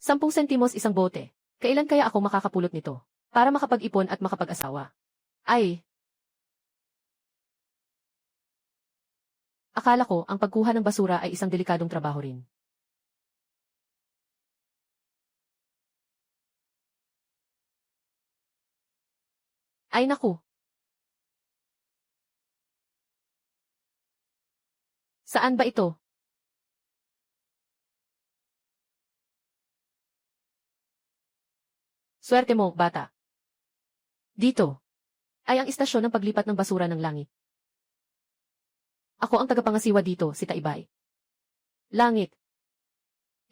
10 sentimos isang bote. Kailan kaya ako makakapulot nito? Para makapag-ipon at makapag-asawa. Ay! Akala ko ang pagkuha ng basura ay isang delikadong trabaho rin. Ay naku! Saan ba ito? Swerte mo, bata. Dito. Ay ang istasyon ng paglipat ng basura ng langit. Ako ang tagapangasiwa dito, si Taibay. Langit.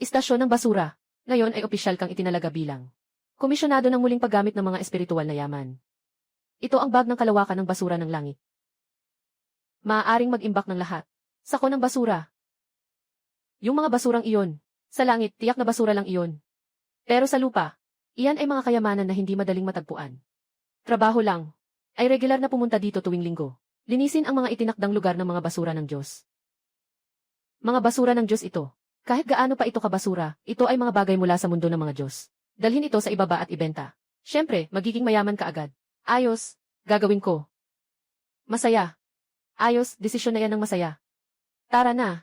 Istasyon ng basura. Ngayon ay opisyal kang itinalaga bilang komisyonado ng muling paggamit ng mga espiritual na yaman. Ito ang bag ng kalawakan ng basura ng langit. Maaaring mag-imbak ng lahat. Sako ng basura. Yung mga basurang iyon. Sa langit, tiyak na basura lang iyon. Pero sa lupa, iyan ay mga kayamanan na hindi madaling matagpuan. Trabaho lang. Ay regular na pumunta dito tuwing linggo. Linisin ang mga itinakdang lugar ng mga basura ng Diyos. Mga basura ng Diyos ito. Kahit gaano pa ito kabasura, ito ay mga bagay mula sa mundo ng mga Diyos. Dalhin ito sa ibaba at ibenta. Siyempre, magiging mayaman ka agad. Ayos, gagawin ko. Masaya. Ayos, desisyon na yan ng masaya. Tara na.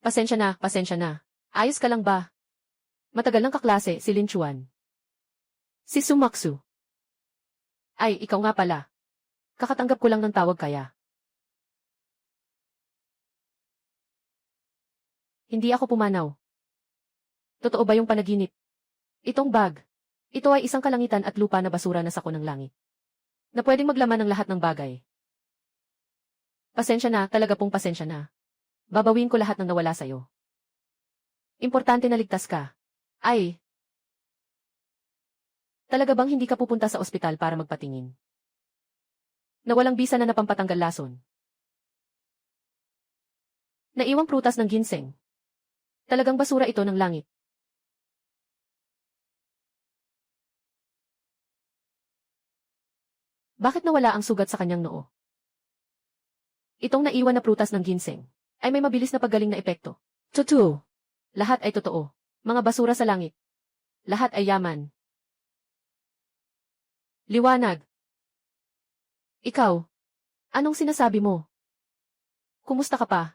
Pasensya na, pasensya na. Ayos ka lang ba? Matagal ng kaklase, si Lin Chuan. Si Sumaksu. Ay, ikaw nga pala. Kakatanggap ko lang ng tawag kaya. Hindi ako pumanaw. Totoo ba yung panaginip? Itong bag. Ito ay isang kalangitan at lupa na basura na sako ng langit. Na pwedeng maglaman ng lahat ng bagay. Pasensya na, talaga pong pasensya na. Babawin ko lahat ng nawala sa'yo. Importante na ligtas ka. Ay! Talaga bang hindi ka pupunta sa ospital para magpatingin? Na walang bisa na napampatanggal lason. Naiwang prutas ng ginseng. Talagang basura ito ng langit. Bakit nawala ang sugat sa kanyang noo? Itong naiwan na prutas ng ginseng ay may mabilis na paggaling na epekto. Totoo. Lahat ay totoo. Mga basura sa langit. Lahat ay yaman. Liwanag. Ikaw. Anong sinasabi mo? Kumusta ka pa?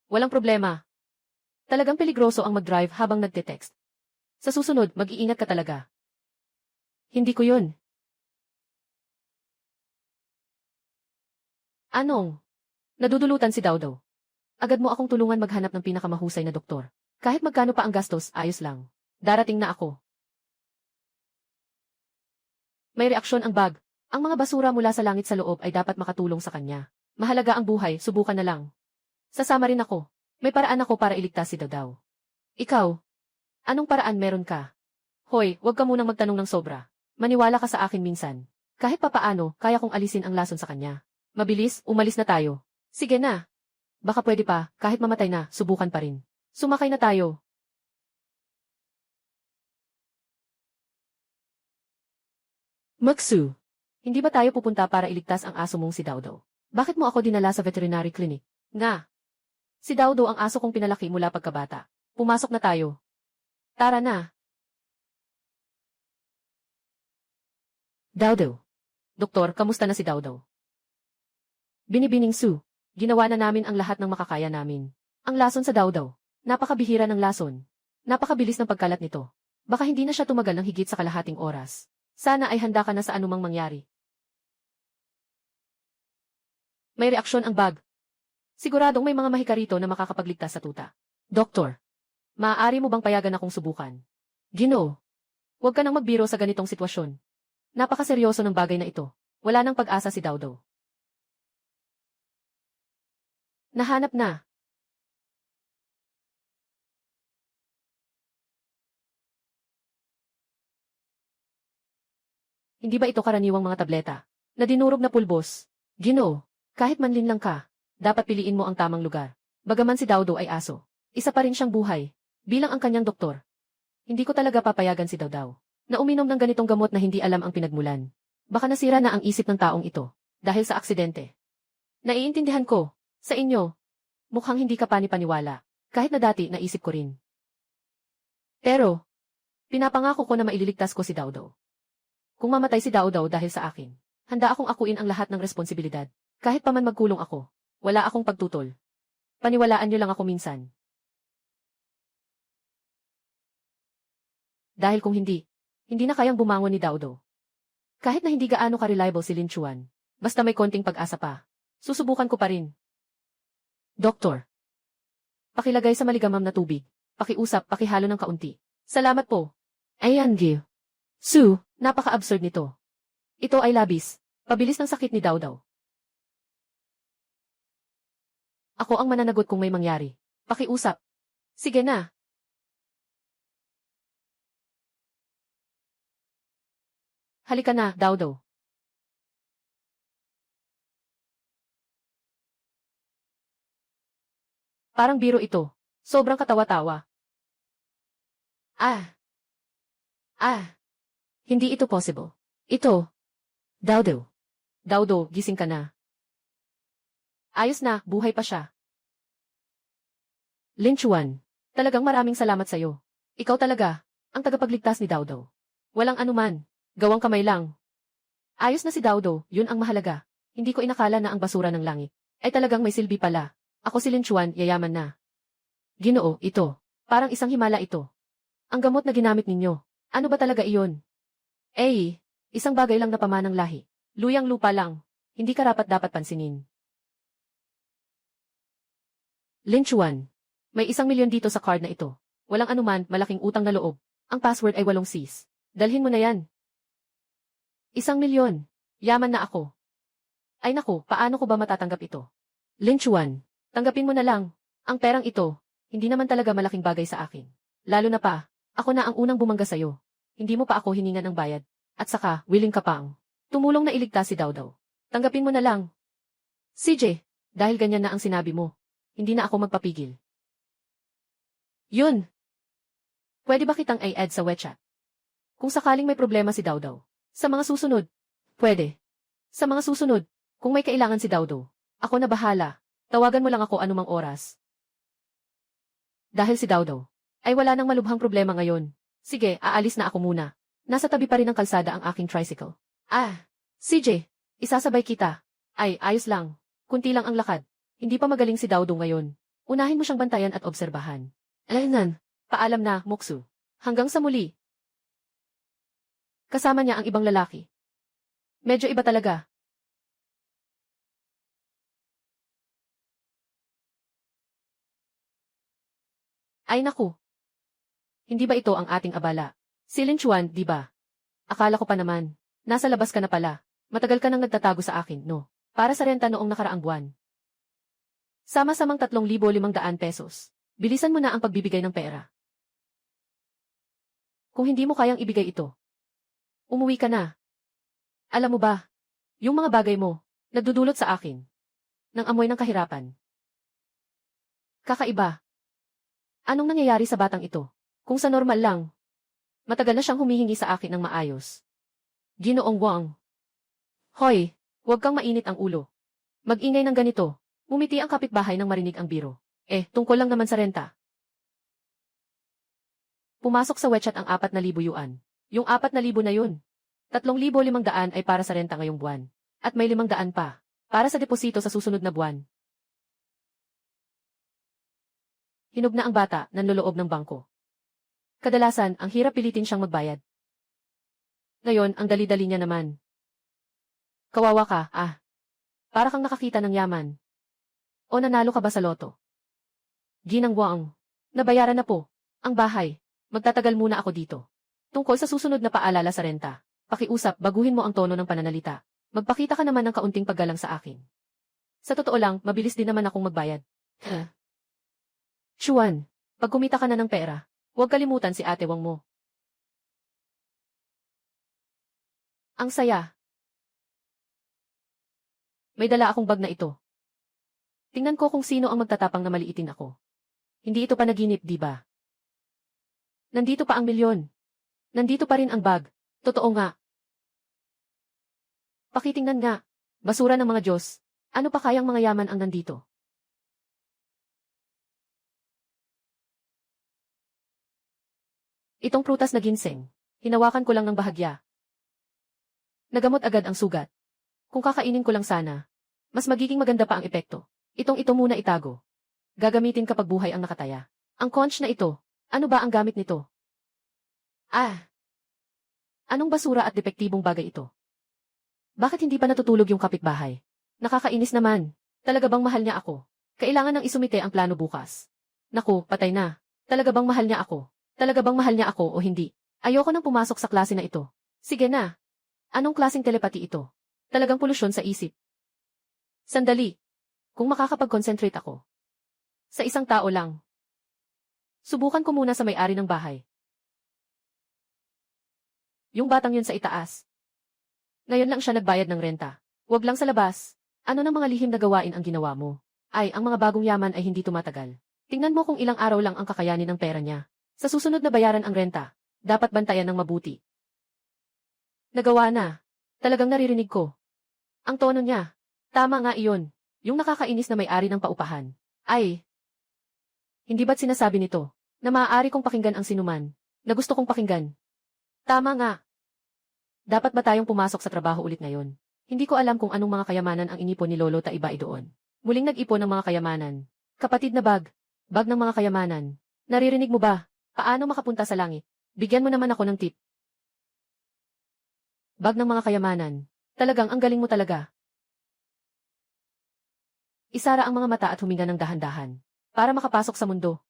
Walang problema. Talagang peligroso ang mag-drive habang nagte-text. Sa susunod, mag-iingat ka talaga. Hindi ko yun. Anong? Nadudulutan si Dawdaw. Agad mo akong tulungan maghanap ng pinakamahusay na doktor. Kahit magkano pa ang gastos, ayos lang. Darating na ako. May reaksyon ang bag. Ang mga basura mula sa langit sa loob ay dapat makatulong sa kanya. Mahalaga ang buhay, subukan na lang. Sasama rin ako. May paraan ako para iligtas si Dawdaw. Ikaw? Anong paraan meron ka? Hoy, huwag ka munang magtanong ng sobra. Maniwala ka sa akin minsan. Kahit papaano, kaya kong alisin ang lason sa kanya. Mabilis, umalis na tayo. Sige na. Baka pwede pa, kahit mamatay na, subukan pa rin. Sumakay na tayo. Maksu. Hindi ba tayo pupunta para iligtas ang aso mong si Dawdaw? Bakit mo ako dinala sa veterinary clinic? Nga. Si Dawdaw ang aso kong pinalaki mula pagkabata. Pumasok na tayo. Tara na. Dawdaw. Doktor, kamusta na si Dawdaw? Binibining Su. Ginawa na namin ang lahat ng makakaya namin. Ang lason sa Dawdaw. Napakabihira ng lason. Napakabilis ng pagkalat nito. Baka hindi na siya tumagal ng higit sa kalahating oras. Sana ay handa ka na sa anumang mangyari. May reaksyon ang bag. Siguradong may mga mahika rito na makakapagligtas sa tuta. Doktor, maaari mo bang payagan akong subukan? Ginoo, huwag ka nang magbiro sa ganitong sitwasyon. Napakaseryoso ng bagay na ito. Wala nang pag-asa si Dawdaw. Nahanap na. Hindi ba ito karaniwang mga tableta? Na dinurog na pulbos? Ginoo, kahit manlin lang ka, dapat piliin mo ang tamang lugar. Bagaman si Dawdaw ay aso, isa pa rin siyang buhay. Bilang ang kanyang doktor. Hindi ko talaga papayagan si Dawdaw na uminom ng ganitong gamot na hindi alam ang pinagmulan. Baka nasira na ang isip ng taong ito, dahil sa aksidente. Naiintindihan ko, sa inyo, mukhang hindi ka pani-paniwala, kahit na dati naisip ko rin. Pero, pinapangako ko na maililigtas ko si Dawdaw. Kung mamatay si Dawdaw dahil sa akin, handa akong akuin ang lahat ng responsibilidad. Kahit pa man magkulong ako, wala akong pagtutol. Paniwalaan niyo lang ako minsan. Dahil kung hindi na kayang bumangon ni Dawdaw. Kahit na hindi gaano ka-reliable si Lin Chuan, basta may konting pag-asa pa, susubukan ko pa rin. Doktor, pakilagay sa maligamam na tubig, pakiusap, pakihalo ng kaunti. Salamat po. Ayan, Gil. Sue, napaka-absurd nito. Ito ay labis, pabilis ng sakit ni Dawdaw. Ako ang mananagot kung may mangyari. Pakiusap. Sige na. Halika na, Dawdaw. Parang biro ito. Sobrang katawa-tawa. Ah. Hindi ito possible. Ito. Dawdaw. Dawdaw, gising ka na. Ayos na, buhay pa siya. Lin Chuan, talagang maraming salamat sa'yo. Ikaw talaga, ang tagapagligtas ni Dawdaw. Walang anuman, gawang kamay lang. Ayos na si Dawdaw, yun ang mahalaga. Hindi ko inakala na ang basura ng langit ay talagang may silbi pala. Ako si Lin Chuan, yayaman na. Ginoo, ito. Parang isang himala ito. Ang gamot na ginamit ninyo. Ano ba talaga iyon? Isang bagay lang na pamanang lahi. Luyang lupa lang. Hindi karapat-dapat pansinin. Lin Chuan, may 1,000,000 dito sa card na ito. Walang anuman, malaking utang na loob. Ang password ay 8 Cs. Dalhin mo na yan. 1,000,000. Yaman na ako. Ay naku, paano ko ba matatanggap ito? Lin Chuan, tanggapin mo na lang. Ang perang ito, hindi naman talaga malaking bagay sa akin. Lalo na pa, ako na ang unang bumangga sa'yo. Hindi mo pa ako hiningan ng bayad. At saka, willing ka pang tumulong na iligtas si Dawdaw. Tanggapin mo na lang. CJ, dahil ganyan na ang sinabi mo, hindi na ako magpapigil. Yun. Pwede ba kitang i-add sa WeChat? Kung sakaling may problema si Dawdaw. Sa mga susunod. Pwede. Sa mga susunod, kung may kailangan si Dawdaw, ako na bahala. Tawagan mo lang ako anumang oras. Dahil si Dawdaw ay wala nang malubhang problema ngayon. Sige, aalis na ako muna. Nasa tabi pa rin ng kalsada ang aking tricycle. CJ, isasabay kita. Ayos lang. Kunti lang ang lakad. Hindi pa magaling si Dawdaw ngayon. Unahin mo siyang bantayan at obserbahan. Alaynan, paalam na, Moksu. Hanggang sa muli. Kasama niya ang ibang lalaki. Medyo iba talaga. Ay naku. Hindi ba ito ang ating abala? Si Lin Chuan, di ba? Akala ko pa naman. Nasa labas ka na pala. Matagal ka nang nagtatago sa akin, no? Para sa renta noong nakaraang buwan. Sama-samang 3,500 pesos. Bilisan mo na ang pagbibigay ng pera. Kung hindi mo kayang ibigay ito, umuwi ka na. Alam mo ba, yung mga bagay mo, nagdudulot sa akin ng amoy ng kahirapan. Kakaiba. Anong nangyayari sa batang ito? Kung sa normal lang, matagal na siyang humihingi sa akin ng maayos. Ginoong Wang. Hoy, huwag kang mainit ang ulo. Mag-ingay ng ganito. Umiti ang kapitbahay nang marinig ang biro. Tungkol lang naman sa renta. Pumasok sa WeChat ang 4,000 yuan. Yung 4,000 na yun. 3,500 ay para sa renta ngayong buwan. At may 500 pa. Para sa deposito sa susunod na buwan. Hinog na ang bata, nanloloob ng bangko. Kadalasan, ang hirap pilitin siyang magbayad. Ngayon, ang dali-dali niya naman. Kawawa ka, Para kang nakakita ng yaman. O nanalo ka ba sa loto? Ginang Wang. Nabayaran na po. Ang bahay. Magtatagal muna ako dito. Tungkol sa susunod na paalala sa renta. Pakiusap, baguhin mo ang tono ng pananalita. Magpakita ka naman ng kaunting paggalang sa akin. Sa totoo lang, mabilis din naman akong magbayad. Chuan, pag kumita ka na ng pera, huwag kalimutan si Ate Wang mo. Ang saya. May dala akong bag na ito. Tingnan ko kung sino ang magtatapang na maliitin ako. Hindi ito panaginip, di ba? Nandito pa ang milyon. Nandito pa rin ang bag. Totoo nga. Pakitingnan nga. Basura ng mga Diyos. Ano pa kayang mga yaman ang nandito? Itong prutas na ginseng. Hinawakan ko lang ng bahagya. Nagamot agad ang sugat. Kung kakainin ko lang sana, mas magiging maganda pa ang epekto. Itong ito muna itago. Gagamitin kapag buhay ang nakataya. Ang conch na ito, ano ba ang gamit nito? Ah! Anong basura at depektibong bagay ito? Bakit hindi pa natutulog yung kapitbahay? Nakakainis naman. Talaga bang mahal niya ako? Kailangan nang isumite ang plano bukas. Naku, patay na. Talaga bang mahal niya ako? Talaga bang mahal niya ako o hindi? Ayoko nang pumasok sa klase na ito. Sige na. Anong klaseng telepati ito? Talagang polusyon sa isip. Sandali. Kung makakapag-concentrate ako. Sa isang tao lang. Subukan ko muna sa may-ari ng bahay. Yung batang yun sa itaas. Ngayon lang siya nagbayad ng renta. Huwag lang sa labas. Ano ng mga lihim na gawain ang ginawa mo? Ay, ang mga bagong yaman ay hindi tumatagal. Tingnan mo kung ilang araw lang ang kakayanin ng pera niya. Sa susunod na bayaran ang renta, dapat bantayan ng mabuti. Nagawa na. Talagang naririnig ko. Ang tono niya. Tama nga iyon. Yung nakakainis na may-ari ng paupahan. Ay. Hindi ba't sinasabi nito, na maaari kong pakinggan ang sinuman, na gusto kong pakinggan? Tama nga. Dapat ba tayong pumasok sa trabaho ulit ngayon? Hindi ko alam kung anong mga kayamanan ang inipon ni Lolo Taibay doon. Muling nag-ipon ng mga kayamanan. Kapatid na bag. Bag ng mga kayamanan. Naririnig mo ba? Paano makapunta sa langit? Bigyan mo naman ako ng tip. Bag ng mga kayamanan. Talagang ang galing mo talaga. Isara ang mga mata at huminga ng dahan-dahan. Para makapasok sa mundo.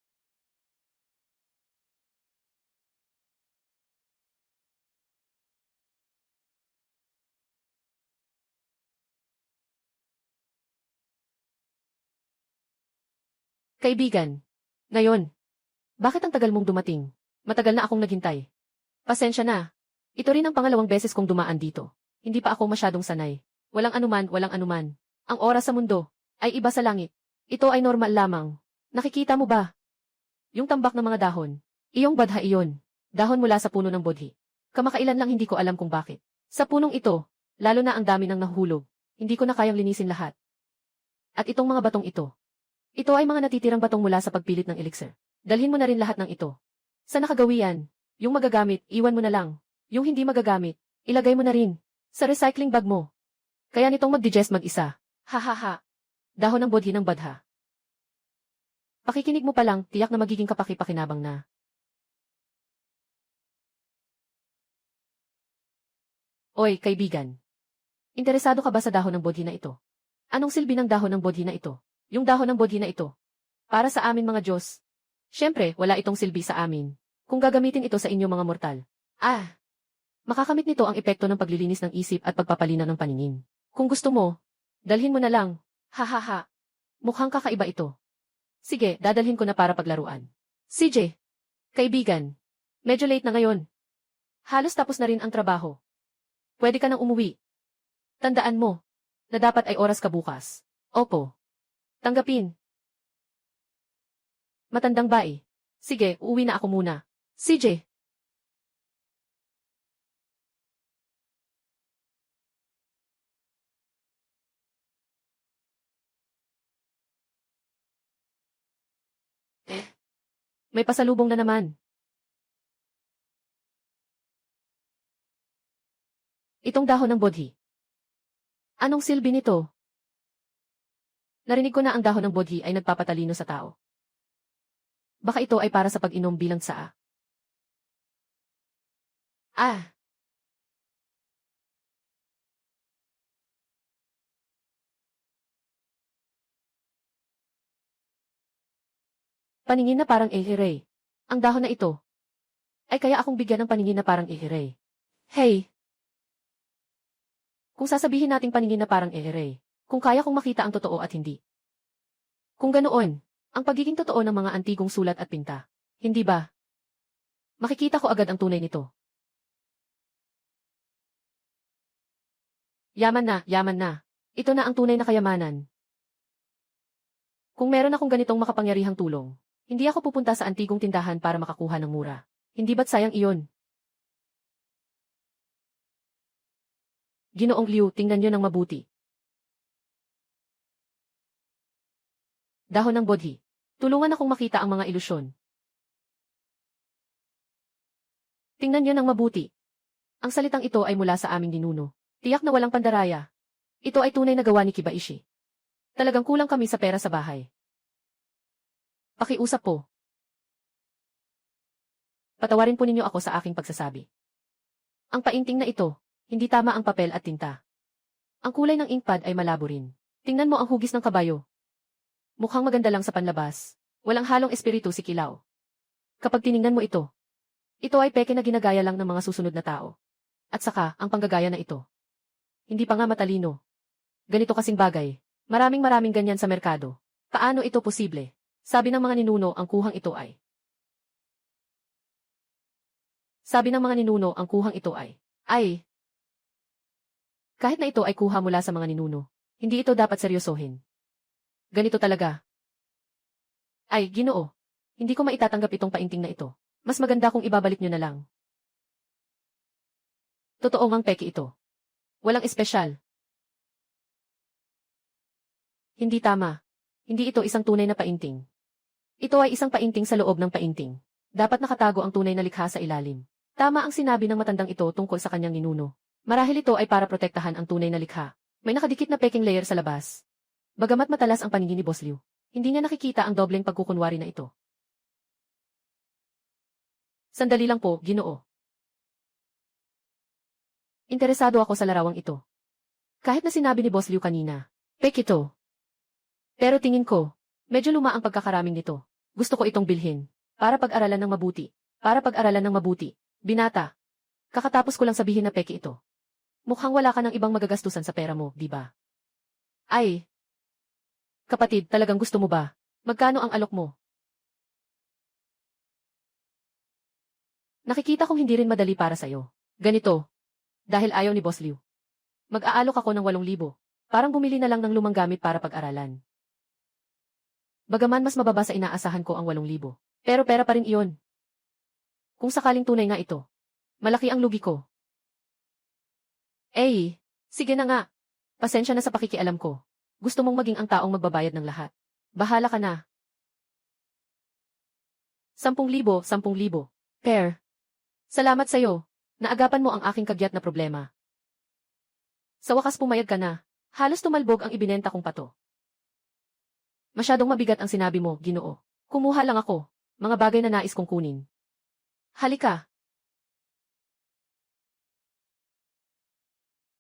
Kaibigan. Ngayon. Bakit ang tagal mong dumating? Matagal na akong naghintay. Pasensya na. Ito rin ang pangalawang beses kong dumaan dito. Hindi pa ako masyadong sanay. Walang anuman, walang anuman. Ang oras sa mundo ay iba sa langit. Ito ay normal lamang. Nakikita mo ba? Yung tambak ng mga dahon. Iyong badha iyon. Dahon mula sa puno ng bodhi. Kamakailan lang hindi ko alam kung bakit. Sa punong ito, lalo na ang dami ng nahuhulog, hindi ko na kayang linisin lahat. At itong mga batong ito. Ito ay mga natitirang batong mula sa pagpilit ng elixir. Dalhin mo na rin lahat ng ito. Sa nakagawian, yung magagamit, iwan mo na lang. Yung hindi magagamit, ilagay mo na rin. Sa recycling bag mo. Kaya nitong mag-digest mag-isa. Ha ha ha. Dahon ng bodhi ng badha. Pakikinig mo pa lang, tiyak na magiging kapaki-pakinabang na. Oy, kaibigan. Interesado ka ba sa dahon ng bodhi na ito? Anong silbi ng dahon ng bodhi na ito? Yung dahon ng bodhi na ito. Para sa amin mga Diyos. Siyempre, wala itong silbi sa amin. Kung gagamitin ito sa inyo mga mortal. Makakamit nito ang epekto ng paglilinis ng isip at pagpapalinaw ng paningin. Kung gusto mo, dalhin mo na lang. Ha ha ha. Mukhang kakaiba ito. Sige, dadalhin ko na para paglaruan. CJ. Kaibigan. Medyo late na ngayon. Halos tapos na rin ang trabaho. Pwede ka nang umuwi. Tandaan mo, na dapat ay oras ka bukas. Opo. Tanggapin. Matandang bae. Sige, uuwi na ako muna. CJ. May pasalubong na naman. Itong dahon ng bodhi. Anong silbi nito? Narinig ko na ang dahon ng bodhi ay nagpapatalino sa tao. Baka ito ay para sa pag-inom bilang tsaa. Paningin na parang ehiray. Ang dahon na ito. Ay kaya akong bigyan ng paningin na parang ehiray. Hey! Kung sasabihin nating paningin na parang ehiray, kung kaya kong makita ang totoo at hindi. Kung ganoon, ang pagiging totoo ng mga antigong sulat at pinta. Hindi ba? Makikita ko agad ang tunay nito. Yaman na, yaman na. Ito na ang tunay na kayamanan. Kung meron akong ganitong makapangyarihang tulong, hindi ako pupunta sa antigong tindahan para makakuha ng mura. Hindi ba't sayang iyon? Ginoong Liu, tingnan niyo ng mabuti. Dahon ng bodhi. Tulungan akong makita ang mga ilusyon. Tingnan niyo ng mabuti. Ang salitang ito ay mula sa aming ninuno. Tiyak na walang pandaraya. Ito ay tunay na gawa ni Kibaishi. Talagang kulang kami sa pera sa bahay. Pakiusap po. Patawarin po ninyo ako sa aking pagsasabi. Ang painting na ito, hindi tama ang papel at tinta. Ang kulay ng inkpad ay malabo rin. Tingnan mo ang hugis ng kabayo. Mukhang maganda lang sa panlabas. Walang halong espiritu si Kilaw. Kapag tiningnan mo ito ay peke na ginagaya lang ng mga susunod na tao. At saka, ang panggagaya na ito. Hindi pa nga matalino. Ganito kasing bagay. Maraming ganyan sa merkado. Paano ito posible? Sabi ng mga ninuno ang kuhang ito ay. Kahit na ito ay kuha mula sa mga ninuno, hindi ito dapat seryosohin. Ganito talaga. Ay, Ginoo. Hindi ko maitatanggap itong painting na ito. Mas maganda kung ibabalik nyo na lang. Totoo ngang peke ito. Walang espesyal. Hindi tama. Hindi ito isang tunay na painting. Ito ay isang painting sa loob ng painting. Dapat nakatago ang tunay na likha sa ilalim. Tama ang sinabi ng matandang ito tungkol sa kanyang ninuno. Marahil ito ay para protektahan ang tunay na likha. May nakadikit na peking layer sa labas. Bagamat matalas ang paningin ni Boss Liu, hindi niya nakikita ang dobleng pagkukunwari na ito. Sandali lang po, Ginoo. Interesado ako sa larawang ito. Kahit na sinabi ni Boss Liu kanina, peke ito. Pero tingin ko, medyo luma ang pagkakaraming nito. Gusto ko itong bilhin. Para pag-aralan ng mabuti. Binata. Kakatapos ko lang sabihin na peke ito. Mukhang wala ka ng ibang magagastusan sa pera mo, di ba? Ay. Kapatid, talagang gusto mo ba? Magkano ang alok mo? Nakikita kong hindi rin madali para sa'yo. Ganito. Dahil ayaw ni Boss Liu. Mag-aalok ako ng 8,000. Parang bumili na lang ng lumang gamit para pag-aralan. Bagaman mas mababa sa inaasahan ko ang 8,000. Pero pera pa rin iyon. Kung sakaling tunay nga ito, malaki ang lugi ko. Sige na nga. Pasensya na sa pakikialam ko. Gusto mong maging ang taong magbabayad ng lahat. Bahala ka na. 10,000, 10,000. Per. Salamat sa'yo. Naagapan mo ang aking kagyat na problema. Sa wakas pumayag ka na. Halos tumalbog ang ibinenta kong pato. Masyadong mabigat ang sinabi mo, Ginoo. Kumuha lang ako. Mga bagay na nais kong kunin. Halika.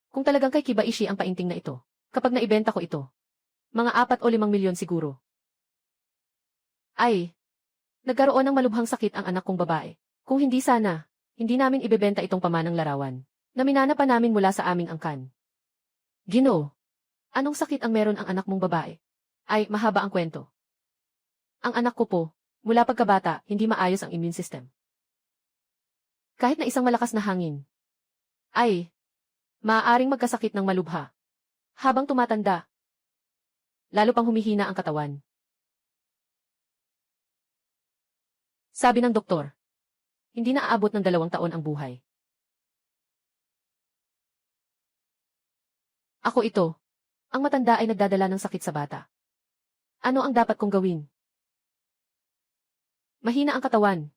Kung talagang kay Kibaishi ang painting na ito, kapag naibenta ko ito, mga 4 o 5 milyon siguro. Ay, nagkaroon ng malubhang sakit ang anak kong babae. Kung hindi sana, hindi namin ibebenta itong pamanang larawan, na minana pa namin mula sa aming angkan. Ginoo, anong sakit ang meron ang anak mong babae? Ay, mahaba ang kwento. Ang anak ko po, mula pagkabata, hindi maayos ang immune system. Kahit na isang malakas na hangin. Ay, maaaring magkasakit ng malubha. Habang tumatanda, lalo pang humihina ang katawan. Sabi ng doktor, hindi na aabot ng 2 taon ang buhay. Ako ito. Ang matanda ay nagdadala ng sakit sa bata. Ano ang dapat kong gawin? Mahina ang katawan.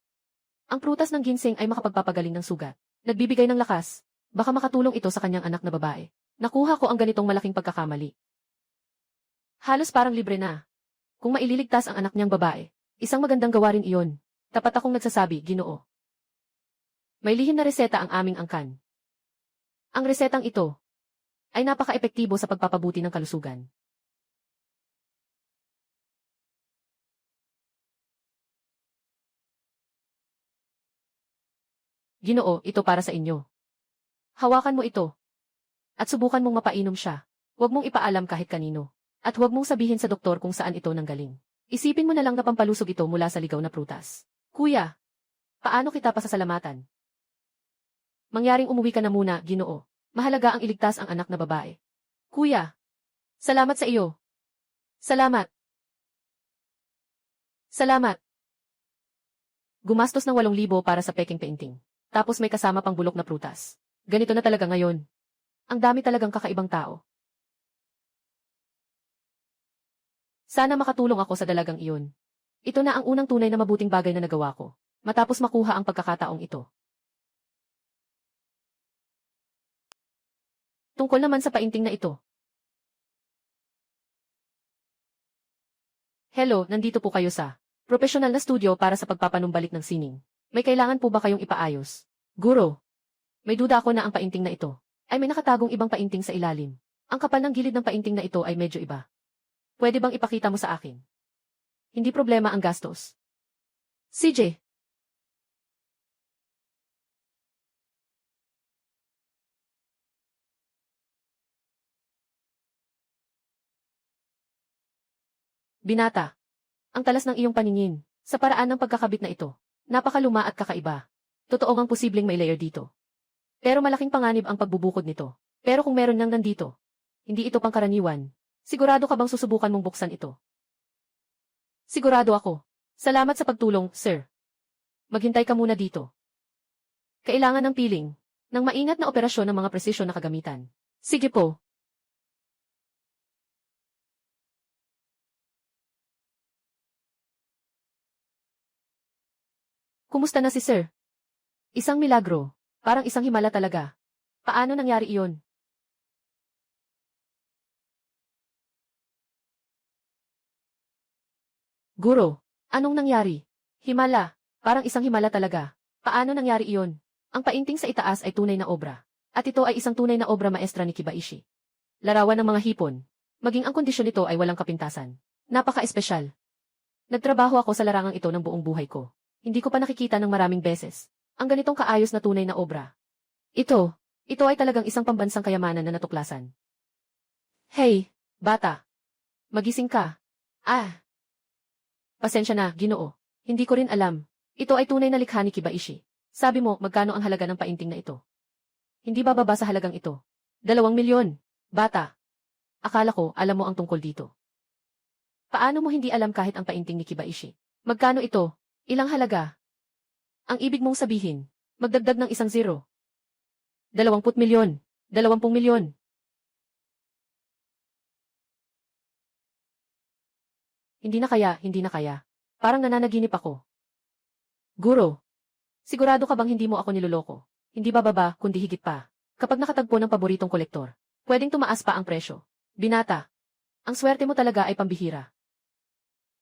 Ang prutas ng ginseng ay makapagpapagaling ng sugat. Nagbibigay ng lakas. Baka makatulong ito sa kanyang anak na babae. Nakuha ko ang ganitong malaking pagkakamali. Halos parang libre na. Kung maililigtas ang anak niyang babae, isang magandang gawain iyon. Tapat akong nagsasabi, Ginoo. May lihim na reseta ang aming angkan. Ang resetang ito ay napaka-epektibo sa pagpapabuti ng kalusugan. Ginoo, ito para sa inyo. Hawakan mo ito. At subukan mong mapainom siya. Huwag mong ipaalam kahit kanino. At huwag mong sabihin sa doktor kung saan ito nanggaling. Isipin mo na lang na pampalusog ito mula sa ligaw na prutas. Kuya, paano kita pasasalamatan? Mangyaring umuwi ka na muna, Ginoo. Mahalaga ang iligtas ang anak na babae. Kuya, salamat sa iyo. Salamat. Salamat. Gumastos ng 8,000 para sa peking painting. Tapos may kasama pang bulok na prutas. Ganito na talaga ngayon. Ang dami talagang kakaibang tao. Sana makatulong ako sa dalagang iyon. Ito na ang unang tunay na mabuting bagay na nagawa ko, matapos makuha ang pagkakataong ito. Tungkol naman sa painting na ito. Hello, nandito po kayo sa professional na studio para sa pagpapanumbalik ng sining. May kailangan po ba kayong ipaayos? Guro, may duda ako na ang painting na ito ay may nakatagong ibang painting sa ilalim. Ang kapal ng gilid ng painting na ito ay medyo iba. Pwede bang ipakita mo sa akin? Hindi problema ang gastos. CJ. Binata. Ang talas ng iyong paningin, sa paraan ng pagkakabit na ito. Napakaluma at kakaiba. Totoo ngang posibleng may layer dito. Pero malaking panganib ang pagbubukod nito. Pero kung meron nang nandito, hindi ito pangkaraniwan. Sigurado ka bang susubukan mong buksan ito? Sigurado ako. Salamat sa pagtulong, sir. Maghintay ka muna dito. Kailangan ng piling, ng maingat na operasyon ng mga presisyon na kagamitan. Sige po. Kumusta na si sir? Isang milagro. Parang isang himala talaga. Paano nangyari iyon? Guro, anong nangyari? Himala. Parang isang himala talaga. Paano nangyari iyon? Ang painting sa itaas ay tunay na obra. At ito ay isang tunay na obra maestra ni Kibaishi. Larawan ng mga hipon. Maging ang kondisyon nito ay walang kapintasan. Napaka-espesyal. Nagtrabaho ako sa larangang ito ng buong buhay ko. Hindi ko pa nakikita ng maraming beses ang ganitong kaayos na tunay na obra. Ito ay talagang isang pambansang kayamanan na natuklasan. Hey, bata. Magising ka. Pasensya na, Ginoo. Hindi ko rin alam. Ito ay tunay na likha ni Kibaishi. Sabi mo, magkano ang halaga ng painting na ito? Hindi bababa sa halagang ito. 2 milyon. Bata. Akala ko, alam mo ang tungkol dito. Paano mo hindi alam kahit ang painting ni Kibaishi? Magkano ito? Ilang halaga? Ang ibig mong sabihin, magdagdag ng 1 0. 20 milyon. 20 milyon. Hindi na kaya. Parang nananaginip ako. Guro, sigurado ka bang hindi mo ako niloloko? Hindi bababa, kundi higit pa. Kapag nakatagpo ng paboritong kolektor, pwedeng tumaas pa ang presyo. Binata, ang swerte mo talaga ay pambihira.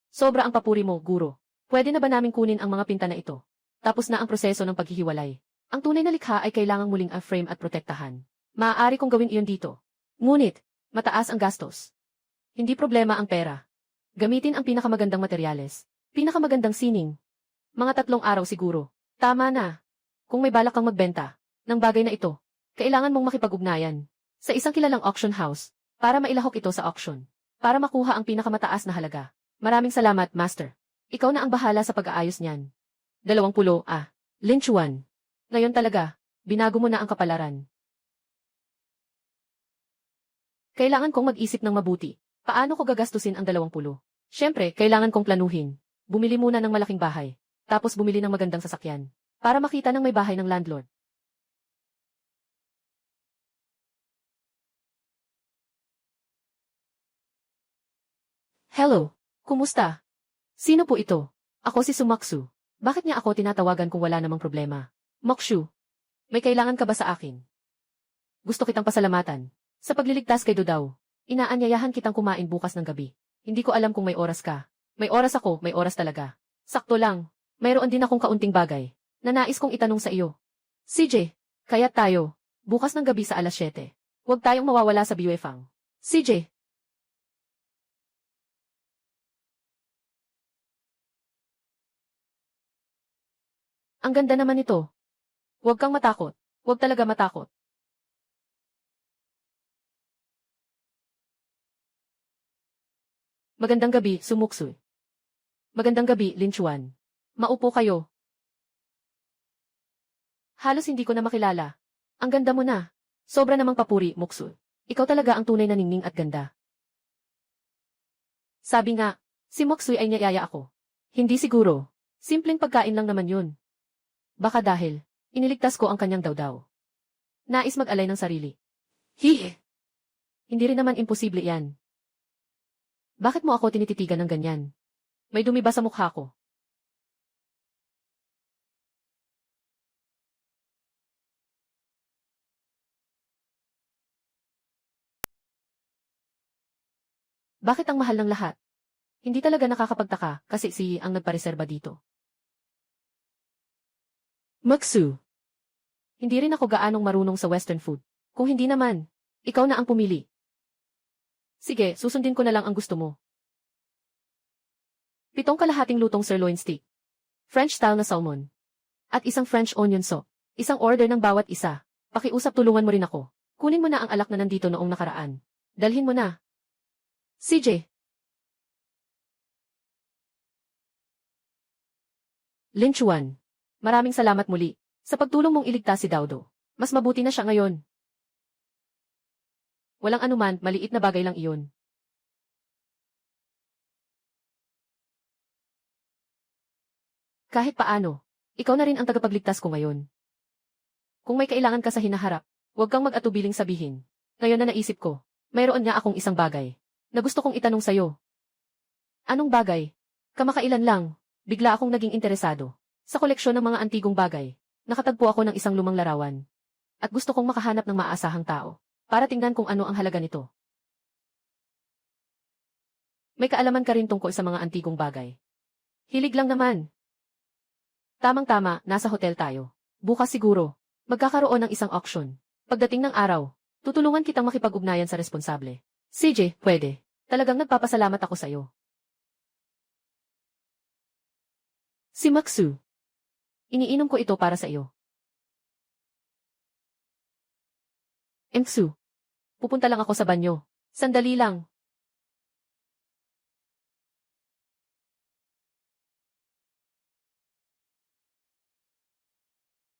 Sobra ang papuri mo, guro. Pwede na ba naming kunin ang mga pinta na ito? Tapos na ang proseso ng paghihiwalay. Ang tunay na likha ay kailangang muling frame at protektahan. Maaari kong gawin iyon dito. Ngunit, mataas ang gastos. Hindi problema ang pera. Gamitin ang pinakamagandang materyales. Pinakamagandang sining. Mga 3 araw siguro. Tama na. Kung may balak kang magbenta ng bagay na ito, kailangan mong makipag-ugnayan sa isang kilalang auction house para mailahok ito sa auction. Para makuha ang pinakamataas na halaga. Maraming salamat, Master. Ikaw na ang bahala sa pag-aayos niyan. 20, Linchuan. Ngayon talaga, binago mo na ang kapalaran. Kailangan kong mag-isip ng mabuti. Paano ko gagastusin ang 20? Siyempre, kailangan kong planuhin. Bumili muna ng malaking bahay. Tapos bumili ng magandang sasakyan. Para makita ng may bahay ng landlord. Hello, kumusta? Sino po ito? Ako si Sumaksu. Bakit niya ako tinatawagan kung wala namang problema? Mokshu, may kailangan ka ba sa akin? Gusto kitang pasalamatan. Sa pagliligtas kay Dodaw, inaanyayahan kitang kumain bukas ng gabi. Hindi ko alam kung may oras ka. May oras ako, may oras talaga. Sakto lang. Mayroon din akong kaunting bagay na nais kong itanong sa iyo. CJ, kaya tayo, bukas ng gabi sa alas 7. Huwag tayong mawawala sa Buefang. CJ. Ang ganda naman ito. Huwag kang matakot. Huwag talaga matakot. Magandang gabi, Sumuksu. Magandang gabi, Linchuan. Maupo kayo. Halos hindi ko na makilala. Ang ganda mo na. Sobra namang papuri, Muksu. Ikaw talaga ang tunay na ningning at ganda. Sabi nga, si Moksuy ay niyaya ako. Hindi siguro. Simpleng pagkain lang naman yun. Baka dahil, iniligtas ko ang kanyang dawdaw. Nais mag-alay ng sarili. Hihi! Hindi rin naman imposible yan. Bakit mo ako tinititigan ng ganyan? May dumi ba sa mukha ko? Bakit ang mahal ng lahat? Hindi talaga nakakapagtaka kasi si ang nagpareserba dito. Maksu. Hindi rin ako gaanong marunong sa western food. Kung hindi naman, ikaw na ang pumili. Sige, susundin ko na lang ang gusto mo. 7 kalahating lutong sirloin steak. French style na salmon. At isang French onion soup. Isang order ng bawat isa. Pakiusap tulungan mo rin ako. Kunin mo na ang alak na nandito noong nakaraan. Dalhin mo na. CJ. Lin Chuan. Maraming salamat muli sa pagtulong mong iligtas si Daudo. Mas mabuti na siya ngayon. Walang anuman, maliit na bagay lang iyon. Kahit paano, ikaw na rin ang tagapagligtas ko ngayon. Kung may kailangan ka sa hinaharap, huwag kang mag-atubiling sabihin. Ngayon na naisip ko, mayroon nga akong isang bagay na gusto kong itanong sa'yo. Anong bagay? Kamakailan lang, bigla akong naging interesado sa koleksyon ng mga antigong bagay. Nakatagpo ako ng isang lumang larawan. At gusto kong makahanap ng maaasahang tao para tingnan kung ano ang halaga nito. May kaalaman ka rin tungkol sa mga antigong bagay. Hilig lang naman. Tamang-tama, nasa hotel tayo. Bukas siguro, magkakaroon ng isang auction. Pagdating ng araw, tutulungan kitang makipag-ugnayan sa responsable. CJ, pwede. Talagang nagpapasalamat ako sa'yo. Si Maksu. Iniinom ko ito para sa iyo. Maksu. Pupunta lang ako sa banyo. Sandali lang.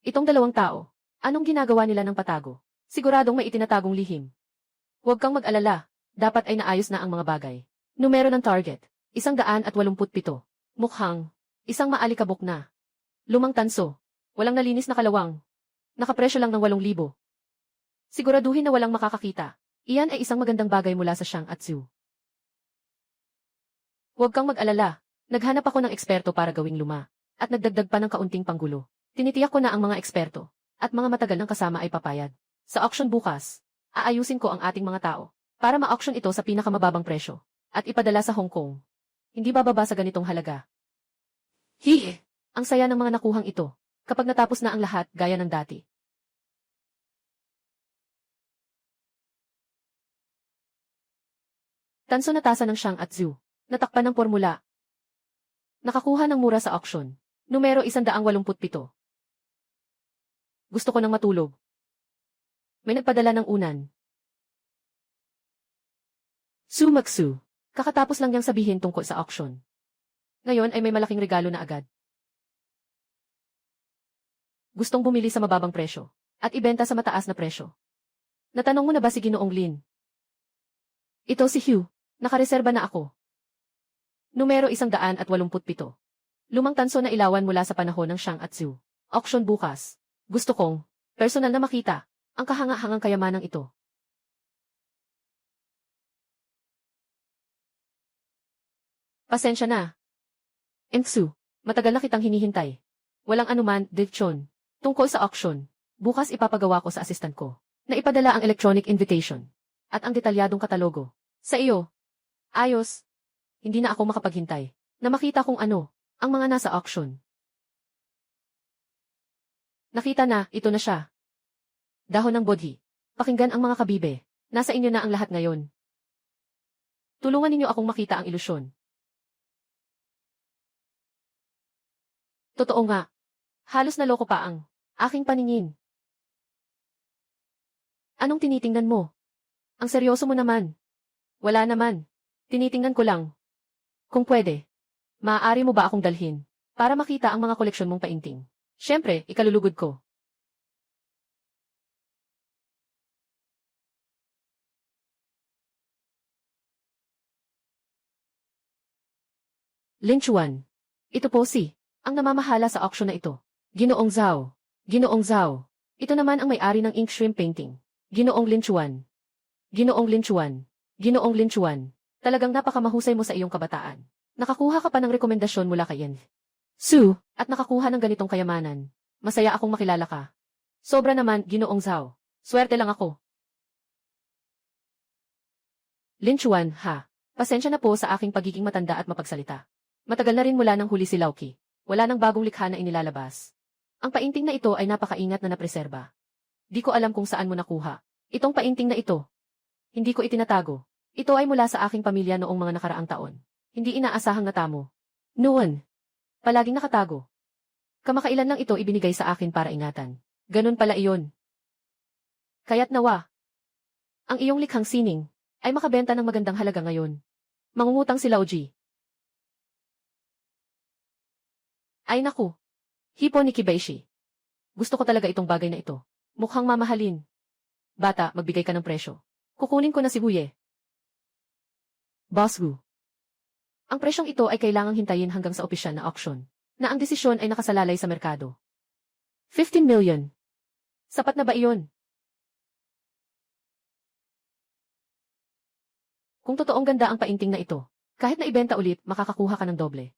Itong dalawang tao, anong ginagawa nila ng patago? Siguradong may itinatagong lihim. Huwag kang mag-alala, dapat ay naayos na ang mga bagay. Numero ng target, 187. Mukhang, isang maalikabok na. Lumang tanso, walang nalinis na kalawang. Nakapresyo lang ng 8,000. Siguraduhin na walang makakakita. Iyan ay isang magandang bagay mula sa Shang-Atsu. Huwag kang mag-alala, naghanap ako ng eksperto para gawing luma, at nagdagdag pa ng kaunting panggulo. Tinitiyak ko na ang mga eksperto, at mga matagal ng kasama ay papayag. Sa auction bukas, aayusin ko ang ating mga tao, para ma-auction ito sa pinakamababang presyo, at ipadala sa Hong Kong. Hindi bababa sa ganitong halaga. Hihi! Ang saya ng mga nakuhang ito, kapag natapos na ang lahat gaya ng dati. Tanso na tasa ng Shang-Atsu, natakpan ng formula. Nakakuha ng mura sa auction. Numero 187. Gusto ko nang matulog. May nagpadala ng unan. Maksu. Kakatapos lang niyang sabihin tungkol sa auction. Ngayon ay may malaking regalo na agad. Gustong bumili sa mababang presyo, at ibenta sa mataas na presyo. Natanong mo na ba si Ginoong Lin? Ito si Hugh, nakareserba na ako. Numero 187. Lumang tanso na ilawan mula sa panahon ng Shang-Atsu. Auction bukas. Gusto kong, personal na makita, ang kahanga-hangang kayamanang ito. Pasensya na. Maksu, matagal na kitang hinihintay. Walang anuman, Devchon. Tungkol sa auction, bukas ipapagawa ko sa assistant ko, na ipadala ang electronic invitation, at ang detalyadong katalogo. Sa iyo. Ayos. Hindi na ako makapaghintay, na makita kung ano, ang mga nasa auction. Nakita na, ito na siya. Dahon ng bodhi. Pakinggan ang mga kabibe. Nasa inyo na ang lahat ngayon. Tulungan ninyo akong makita ang ilusyon. Totoo nga. Halos naloko pa ang aking paningin. Anong tinitingnan mo? Ang seryoso mo naman. Wala naman. Tinitingnan ko lang. Kung pwede, maaari mo ba akong dalhin para makita ang mga koleksyon mong painting? Siyempre, ikalulugod ko. Lin Chuan. Ito po si ang namamahala sa auction na ito. Ginoong Zhao. Ginoong Zhao. Ito naman ang may-ari ng ink shrimp painting. Ginoong Lin Chuan. Ginoong Lin Chuan. Ginoong Lin Chuan. Talagang napakamahusay mo sa iyong kabataan. Nakakuha ka pa ng rekomendasyon mula kay Yen Su, at nakakuha ng ganitong kayamanan. Masaya akong makilala ka. Sobra naman, Ginoong Zhao. Swerte lang ako. Lin Chuan, ha. Pasensya na po sa aking pagiging matanda at mapagsalita. Matagal na rin mula nang huli si Lauki. Wala nang bagong likha na inilalabas. Ang painting na ito ay napakaingat na napreserba. Di ko alam kung saan mo nakuha. Itong painting na ito. Hindi ko itinatago. Ito ay mula sa aking pamilya noong mga nakaraang taon. Hindi inaasahang natamo. Noon. Palaging nakatago. Kamakailan lang ito ibinigay sa akin para ingatan. Ganun pala iyon. Kaya't nawa. Ang iyong likhang sining ay makabenta ng magandang halaga ngayon. Mangungutang si Lauji. Ay naku. Hipo ni Kibaishi. Gusto ko talaga itong bagay na ito. Mukhang mamahalin. Bata, magbigay ka ng presyo. Kukunin ko na si Huye. Boss Wu. Ang presyong ito ay kailangang hintayin hanggang sa opisyal na auction, na ang desisyon ay nakasalalay sa merkado. 15 million. Sapat na ba iyon? Kung totoong ganda ang painting na ito, kahit na ibenta ulit, makakakuha ka ng doble.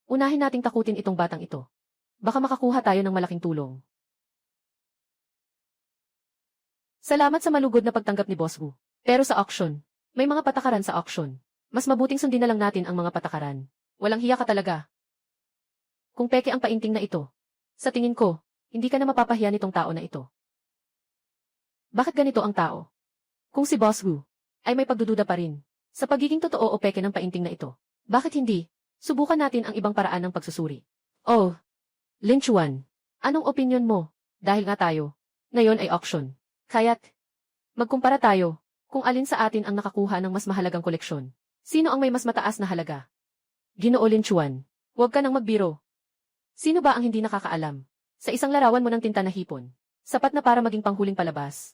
Unahin nating takutin itong batang ito. Baka makakuha tayo ng malaking tulong. Salamat sa malugod na pagtanggap ni Boss Wu. Pero sa auction, may mga patakaran sa auction. Mas mabuting sundin na lang natin ang mga patakaran. Walang hiya ka talaga. Kung peke ang painting na ito, sa tingin ko, hindi ka na mapapahiya nitong tao na ito. Bakit ganito ang tao? Kung si Boss Wu ay may pagdududa pa rin sa pagiging totoo o peke ng painting na ito, bakit hindi? Subukan natin ang ibang paraan ng pagsusuri. Oh, Lin Chuan, anong opinion mo? Dahil nga tayo, ngayon ay auction. Kaya't, magkumpara tayo, kung alin sa atin ang nakakuha ng mas mahalagang koleksyon. Sino ang may mas mataas na halaga? Ginoo Lin Chuan, huwag ka nang magbiro. Sino ba ang hindi nakakaalam? Sa isang larawan mo ng tinta na hipon, sapat na para maging panghuling palabas.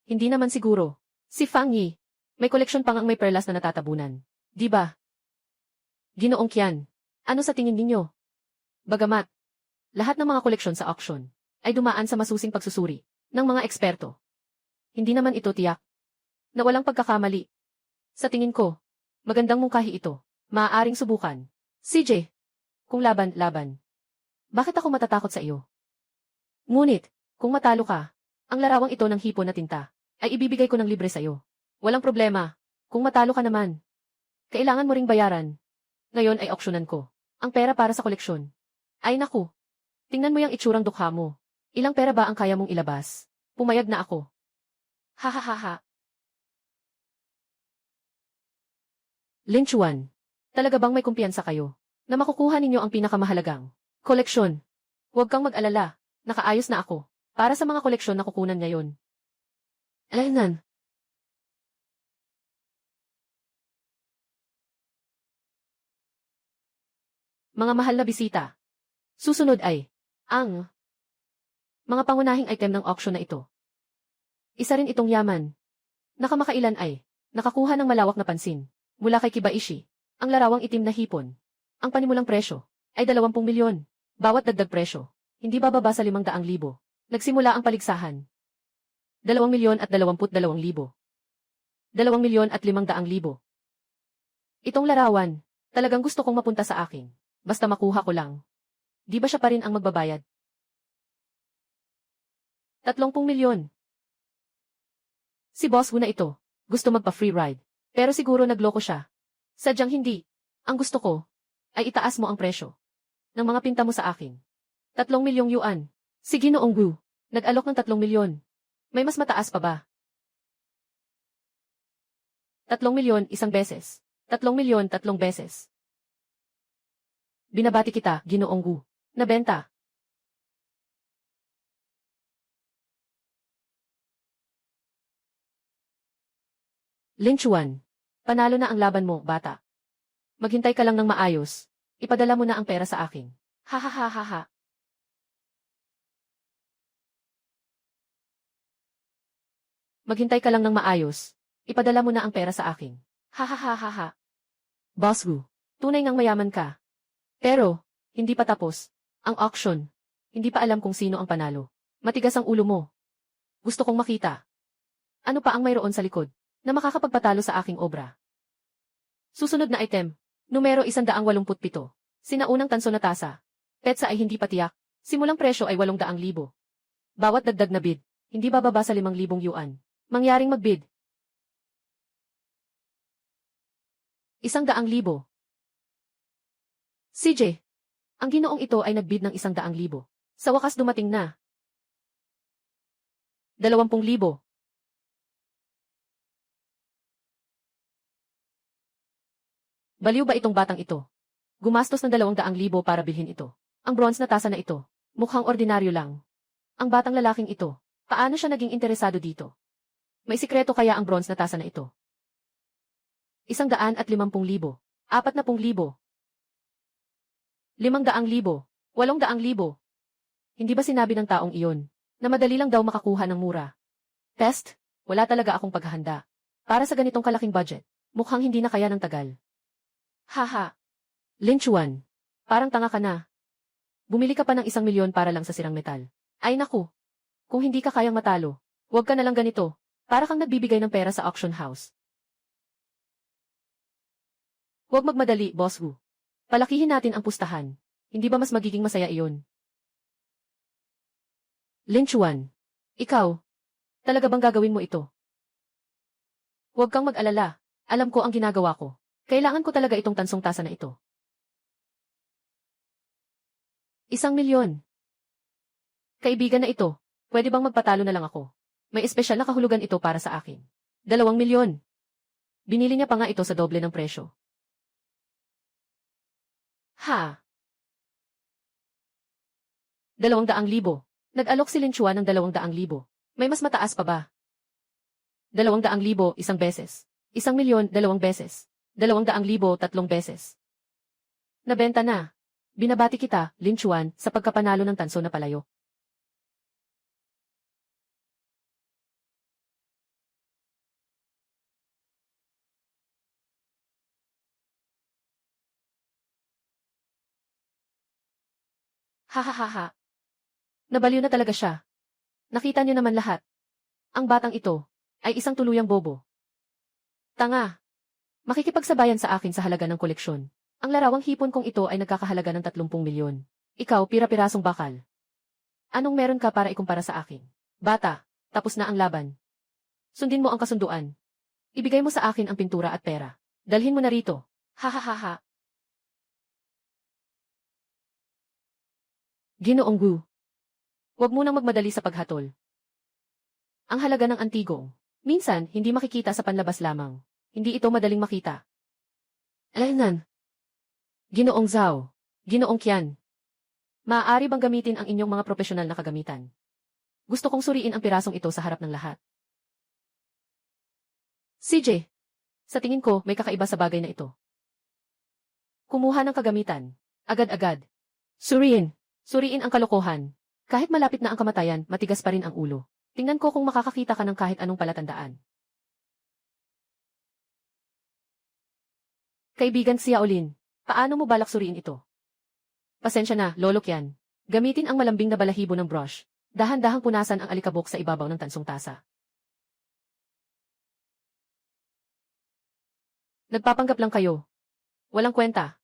Hindi naman siguro. Si Fang Yi, may koleksyon pang ang may perlas na natatabunan. Di ba? Ginoong Qian, ano sa tingin ninyo? Bagamat, lahat ng mga koleksyon sa auction ay dumaan sa masusing pagsusuri ng mga eksperto. Hindi naman ito tiyak na walang pagkakamali. Sa tingin ko, magandang mungkahi ito. Maaaring subukan. CJ, kung laban. Bakit ako matatakot sa iyo? Ngunit, kung matalo ka, ang larawang ito ng hipon na tinta ay ibibigay ko ng libre sa iyo. Walang problema. Kung matalo ka naman, kailangan mo ring bayaran. Ngayon ay auksyonan ko ang pera para sa koleksyon. Ay naku. Tingnan mo yung itsurang dukha mo. Ilang pera ba ang kaya mong ilabas? Pumayag na ako. Ha. Lin Chuan, talaga bang may kumpiyansa kayo na makukuha ninyo ang pinakamahalagang koleksyon? Huwag kang mag-alala. Nakaayos na ako para sa mga koleksyon na kukunan ngayon. Alainan. Mga mahal na bisita. Susunod ay ang mga pangunahing item ng auction na ito. Isa rin itong yaman. Nakamakailan ay nakakuha ng malawak na pansin mula kay Kibaishi. Ang larawang itim na hipon. Ang panimulang presyo ay 20 milyon. Bawat dagdag presyo, hindi bababa sa 500,000. Nagsimula ang paligsahan. 2,022,000. 2,500,000. Itong larawan, talagang gusto kong mapunta sa akin. Basta makuha ko lang. Di ba siya pa rin ang magbabayad? 30 milyon. Si Boss Wu na ito, gusto magpa-free ride. Pero siguro nagloko siya. Sadyang hindi. Ang gusto ko, ay itaas mo ang presyo ng mga pinta mo sa akin. 3 milyong yuan. Si Ginoong Wu, nag-alok ng 3 milyon. May mas mataas pa ba? 3 milyon isang beses. 3 milyon 3 beses. Binabati kita, Ginoong Wu. Nabenta. Lin Chuan, panalo na ang laban mo, bata. Maghintay ka lang ng maayos. Ipadala mo na ang pera sa akin. Ha. Maghintay ka lang ng maayos. Ipadala mo na ang pera sa akin. Ha. Boss Wu, tunay ngang mayaman ka. Pero, hindi pa tapos. Ang auction. Hindi pa alam kung sino ang panalo. Matigas ang ulo mo. Gusto kong makita Ano pa ang mayroon sa likod na makakapagpatalo sa aking obra? Susunod na item. Numero 187. Sinaunang tanso na tasa. Petsa ay hindi patiyak. Simulang presyo ay 800,000. Bawat dagdag na bid, hindi bababa sa 5,000 yuan. Mangyaring magbid. 100,000. CJ. Ang ginoong ito ay nagbid ng 100,000. Sa wakas dumating na. 20,000. Baliw ba itong batang ito? Gumastos ng 200,000 para bilhin ito. Ang bronze na tasa na ito, mukhang ordinaryo lang. Ang batang lalaking ito, paano siya naging interesado dito? May sikreto kaya ang bronze na tasa na ito? 150,000. 40,000. 500,000. 800,000. Hindi ba sinabi ng taong iyon na madali lang daw makakuha ng mura? Test? Wala talaga akong paghahanda. Para sa ganitong kalaking budget, mukhang hindi na kaya ng tagal. Haha. Lin Chuan. Parang tanga ka na. Bumili ka pa ng 1,000,000 para lang sa sirang metal. Ay naku. Kung hindi ka kayang matalo, huwag ka na lang ganito. Para kang nagbibigay ng pera sa auction house. Huwag magmadali, Boss Wu. Palakihin natin ang pustahan. Hindi ba mas magiging masaya iyon? Lin Chuan. Ikaw. Talaga bang gagawin mo ito? Huwag kang mag-alala. Alam ko ang ginagawa ko. Kailangan ko talaga itong tansong tasa na ito. 1,000,000. Kaibigan na ito, pwede bang magpatalo na lang ako? May espesyal na kahulugan ito para sa akin. 2,000,000. Binili niya pa nga ito sa doble ng presyo. Ha? 200,000. Nag-alok si Lin Chuan ng 200,000. May mas mataas pa ba? 200,000 isang beses. 1,000,000 dalawang beses. 200,000 tatlong beses. Nabenta na. Binabati kita, Lin Chuan, sa pagkapanalo ng tanso na palayo. Hahaha. Nabaliw na talaga siya. Nakita niyo naman lahat. Ang batang ito ay isang tuluyang bobo. Tanga. Makikipagsabayan sa akin sa halaga ng koleksyon. Ang larawang hipon kong ito ay nagkakahalaga ng 30,000,000. Ikaw, pira-pirasong bakal. Anong meron ka para ikumpara sa akin? Bata, tapos na ang laban. Sundin mo ang kasunduan. Ibigay mo sa akin ang pintura at pera. Dalhin mo na rito. Hahaha. Ginoong Gu. Huwag munang magmadali sa paghatol. Ang halaga ng antigong. Minsan, hindi makikita sa panlabas lamang. Hindi ito madaling makita. Alainan. Ginoong Zhao. Ginoong Qian. Maaari bang gamitin ang inyong mga profesional na kagamitan? Gusto kong suriin ang pirasong ito sa harap ng lahat. CJ. Sa tingin ko, may kakaiba sa bagay na ito. Kumuha ng kagamitan. Agad-agad. Suriin. Suriin ang kalokohan. Kahit malapit na ang kamatayan, matigas pa rin ang ulo. Tingnan ko kung makakakita ka ng kahit anong palatandaan. Kaibigan Xiaolin, paano mo balak suriin ito? Pasensya na, Lolo Qian. Gamitin ang malambing na balahibo ng brush. Dahan-dahang punasan ang alikabok sa ibabaw ng tansong tasa. Nagpapanggap lang kayo. Walang kwenta.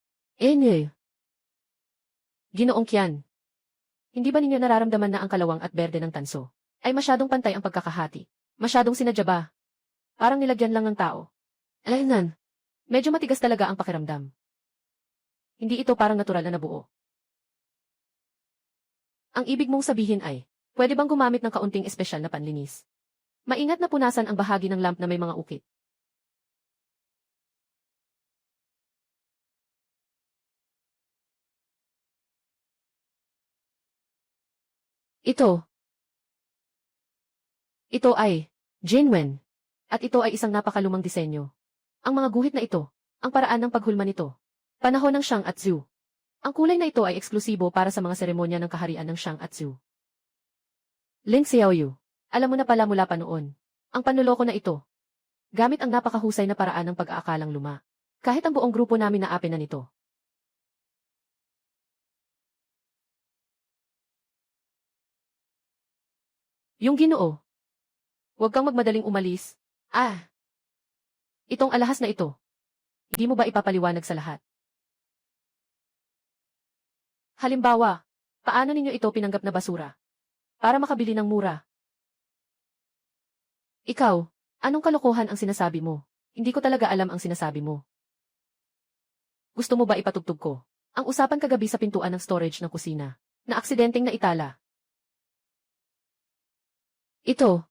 Ginoong Qian. Hindi ba ninyo nararamdaman na ang kalawang at berde ng tanso ay masyadong pantay ang pagkakahati? Masyadong sinadya ba? Parang nilagyan lang ng tao. Alainan. Medyo matigas talaga ang pakiramdam. Hindi ito parang natural na nabuo. Ang ibig mong sabihin ay, pwede bang gumamit ng kaunting espesyal na panlinis? Maingat na punasan ang bahagi ng lamp na may mga ukit. Ito ay genuine. At ito ay isang napakalumang disenyo. Ang mga guhit na ito, ang paraan ng paghulma nito. Panahon ng Shang at Zhu. Ang kulay na ito ay eksklusibo para sa mga seremonya ng kaharian ng Shang at Zhu. Lin Xiaoyu, alam mo na pala mula pa noon. Ang panloloko na ito. Gamit ang napakahusay na paraan ng pag-aakalang luma. Kahit ang buong grupo namin naapi na nito. Yung Ginoo. Huwag kang magmadaling umalis. Itong alahas na ito. Hindi mo ba ipapaliwanag sa lahat? Halimbawa, paano ninyo ito pinanggap na basura? Para makabili ng mura. Ikaw, anong kalokohan ang sinasabi mo? Hindi ko talaga alam ang sinasabi mo. Gusto mo ba ipatugtog ko? Ang usapan kagabi sa pintuan ng storage ng kusina, na aksidenteng naitala. Ito.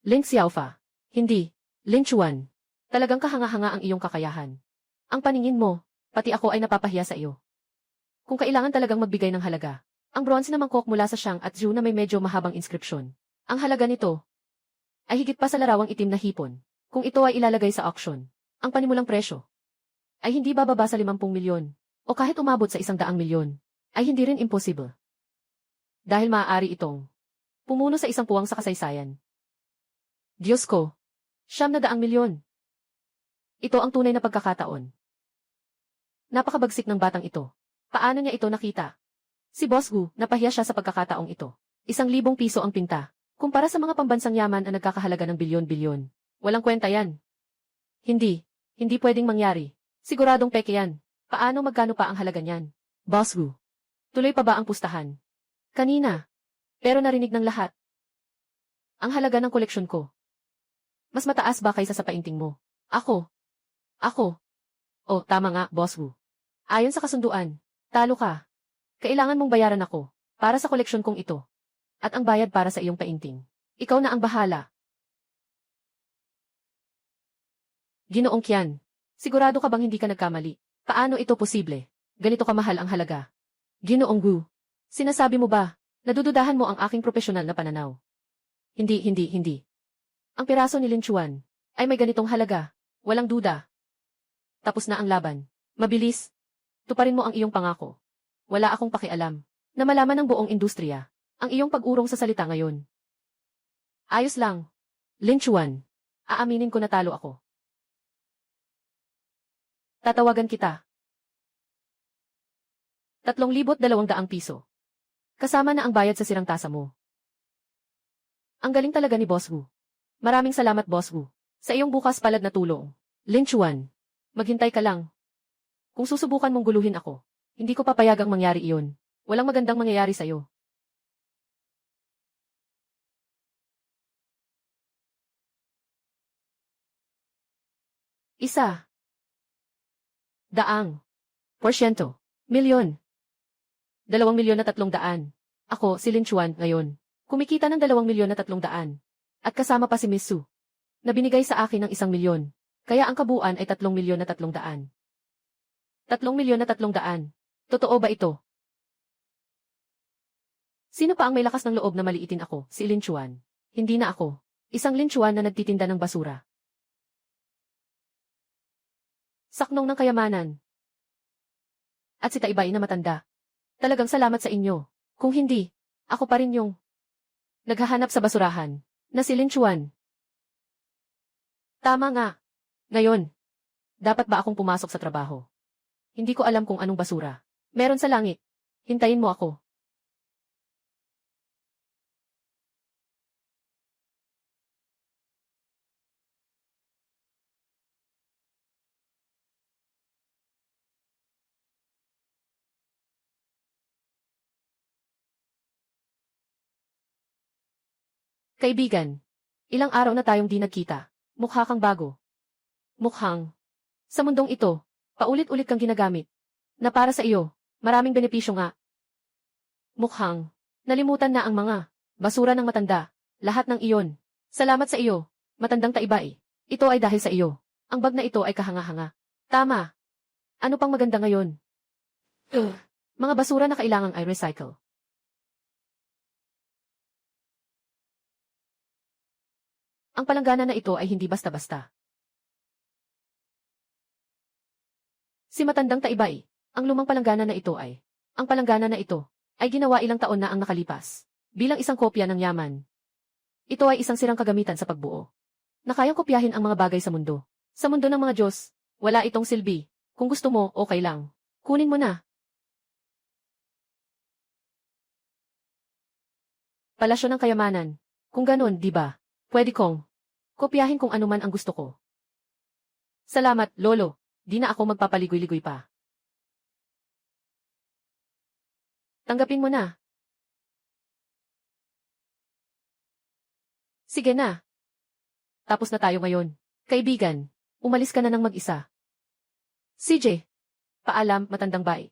Lin Xiaofa. Hindi. Lin Chuan. Talagang kahanga-hanga ang iyong kakayahan. Ang paningin mo, pati ako ay napapahiya sa iyo. Kung kailangan talagang magbigay ng halaga, ang bronze na mangkok mula sa Shang at Zhu na may medyo mahabang inskripsyon. Ang halaga nito ay higit pa sa larawang itim na hipon. Kung ito ay ilalagay sa auction, ang panimulang presyo ay hindi bababa sa 50 milyon o kahit umabot sa 100 milyon ay hindi rin impossible. Dahil maaari itong pumuno sa isang puwang sa kasaysayan. Diyos ko, 900 milyon. Ito ang tunay na pagkakataon. Napakabagsik ng batang ito. Paano niya ito nakita? Si Boss Gu, napahiya siya sa pagkakataong ito. 1,000 piso ang pinta. Kumpara sa mga pambansang yaman na nagkakahalaga ng bilyon-bilyon. Walang kwenta yan. Hindi pwedeng mangyari. Siguradong peke yan. Paano magkano pa ang halaga niyan? Boss Gu. Tuloy pa ba ang pustahan? Kanina. Pero narinig ng lahat. Ang halaga ng koleksyon ko. Mas mataas ba kaysa sa painting mo? Ako. Oh, tama nga, Boss Wu. Ayon sa kasunduan, talo ka. Kailangan mong bayaran ako, para sa koleksyon kong ito. At ang bayad para sa iyong painting. Ikaw na ang bahala. Ginoong Qian, sigurado ka bang hindi ka nagkamali? Paano ito posible? Ganito kamahal ang halaga. Ginoong Gu, sinasabi mo ba, nadududahan mo ang aking profesional na pananaw? Hindi. Ang piraso ni Lin Chuan ay may ganitong halaga. Walang duda. Tapos na ang laban. Mabilis. Tuparin mo ang iyong pangako. Wala akong pakialam na malaman ng buong industriya ang iyong pag-urong sa salita ngayon. Ayos lang. Lin Chuan, aaminin ko na talo ako. Tatawagan kita. 3,200 piso. Kasama na ang bayad sa sirang tasa mo. Ang galing talaga ni Boss Wu. Maraming salamat, Boss Wu, sa iyong bukas palad na tulong. Lin Chuan, maghintay ka lang. Kung susubukan mong guluhin ako, hindi ko papayagang mangyari iyon. Walang magandang mangyayari sa'yo. Isa. Daang. Porsyento. Milyon. 2,300,000. Ako, si Lin Chuan, ngayon. Kumikita ng 2,300,000. At kasama pa si Miss Su, na binigay sa akin ng 1,000,000. Kaya ang kabuuan ay 3,300,000. 3,300,000. Totoo ba ito? Sino pa ang may lakas ng loob na maliitin ako? Si Lin Chuan. Hindi na ako. Isang Lin Chuan na nagtitinda ng basura. Saknong ng kayamanan. At si Taibay na matanda. Talagang salamat sa inyo. Kung hindi, ako pa rin yung naghahanap sa basurahan na si Lin Chuan. Tama nga. Ngayon, dapat ba akong pumasok sa trabaho? Hindi ko alam kung anong basura meron sa langit. Hintayin mo ako. Kaibigan, ilang araw na tayong di nagkita. Mukha kang bago. Mukhang, sa mundong ito, paulit-ulit kang ginagamit. Na para sa iyo, maraming benepisyo nga. Mukhang, nalimutan na ang mga basura ng matanda. Lahat ng iyon. Salamat sa iyo, matandang Taibay. Ito ay dahil sa iyo. Ang bag na ito ay kahanga-hanga. Tama. Ano pang maganda ngayon? Mga basura na kailangang ay recycle. Ang palanggana na ito ay hindi basta-basta. Si matandang Taibay, ang lumang palanggana na ito ay, ang palanggana na ito, ay ginawa ilang taon na ang nakalipas, bilang isang kopya ng yaman. Ito ay isang sirang kagamitan sa pagbuo, na kayang kopyahin ang mga bagay sa mundo. Sa mundo ng mga Diyos, Wala itong silbi. Kung gusto mo, okay lang. Kunin mo na. Palasyo ng kayamanan. Kung ganun, di ba? Pwede kong kopyahin kung anuman ang gusto ko. Salamat, Lolo. Di na ako magpapaligoy-ligoy pa. Tanggapin mo na. Sige na. Tapos na tayo ngayon. Kaibigan, umalis ka na ng mag-isa. CJ. Paalam, matandang bae.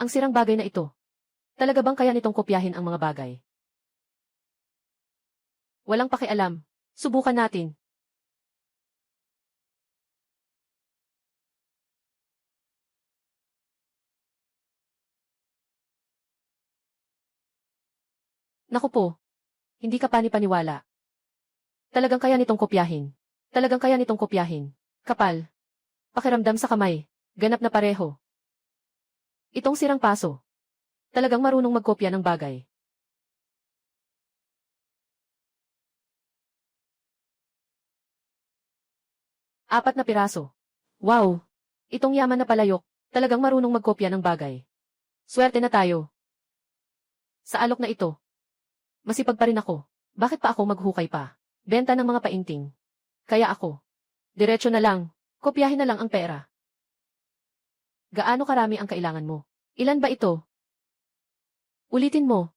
Ang sirang bagay na ito. Talaga bang kaya nitong kopyahin ang mga bagay? Walang pakialam. Subukan natin. Naku po. Hindi ka pani-paniwala. Talagang kaya nitong kopyahin. Talagang kaya nitong kopyahin. Kapal. Pakiramdam sa kamay. Ganap na pareho. Itong sirang paso. Talagang marunong magkopya ng bagay. Apat na piraso. Wow! Itong yaman na palayok, talagang marunong magkopya ng bagay. Swerte na tayo. Sa alok na ito. Masipag pa rin ako. Bakit pa ako maghukay pa? Benta ng mga painting. Kaya ako. Diretso na lang. Kopyahin na lang ang pera. Gaano karami ang kailangan mo? Ilan ba ito? Ulitin mo.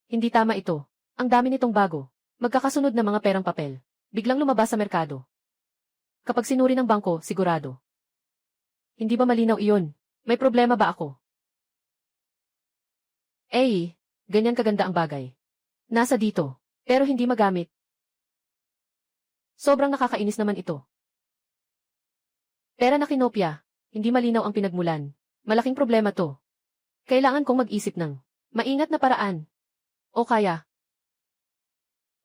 Hindi tama ito. Ang dami nitong bago. Magkakasunod na mga perang papel. Biglang lumabas sa merkado. Kapag sinuri ng bangko, sigurado. Hindi ba malinaw iyon? May problema ba ako? Eh, ganyan kaganda ang bagay. Nasa dito, pero hindi magamit. Sobrang nakakainis naman ito. Pera na kinopya, hindi malinaw ang pinagmulan. Malaking problema to. Kailangan kong mag-isip ng maingat na paraan. O kaya,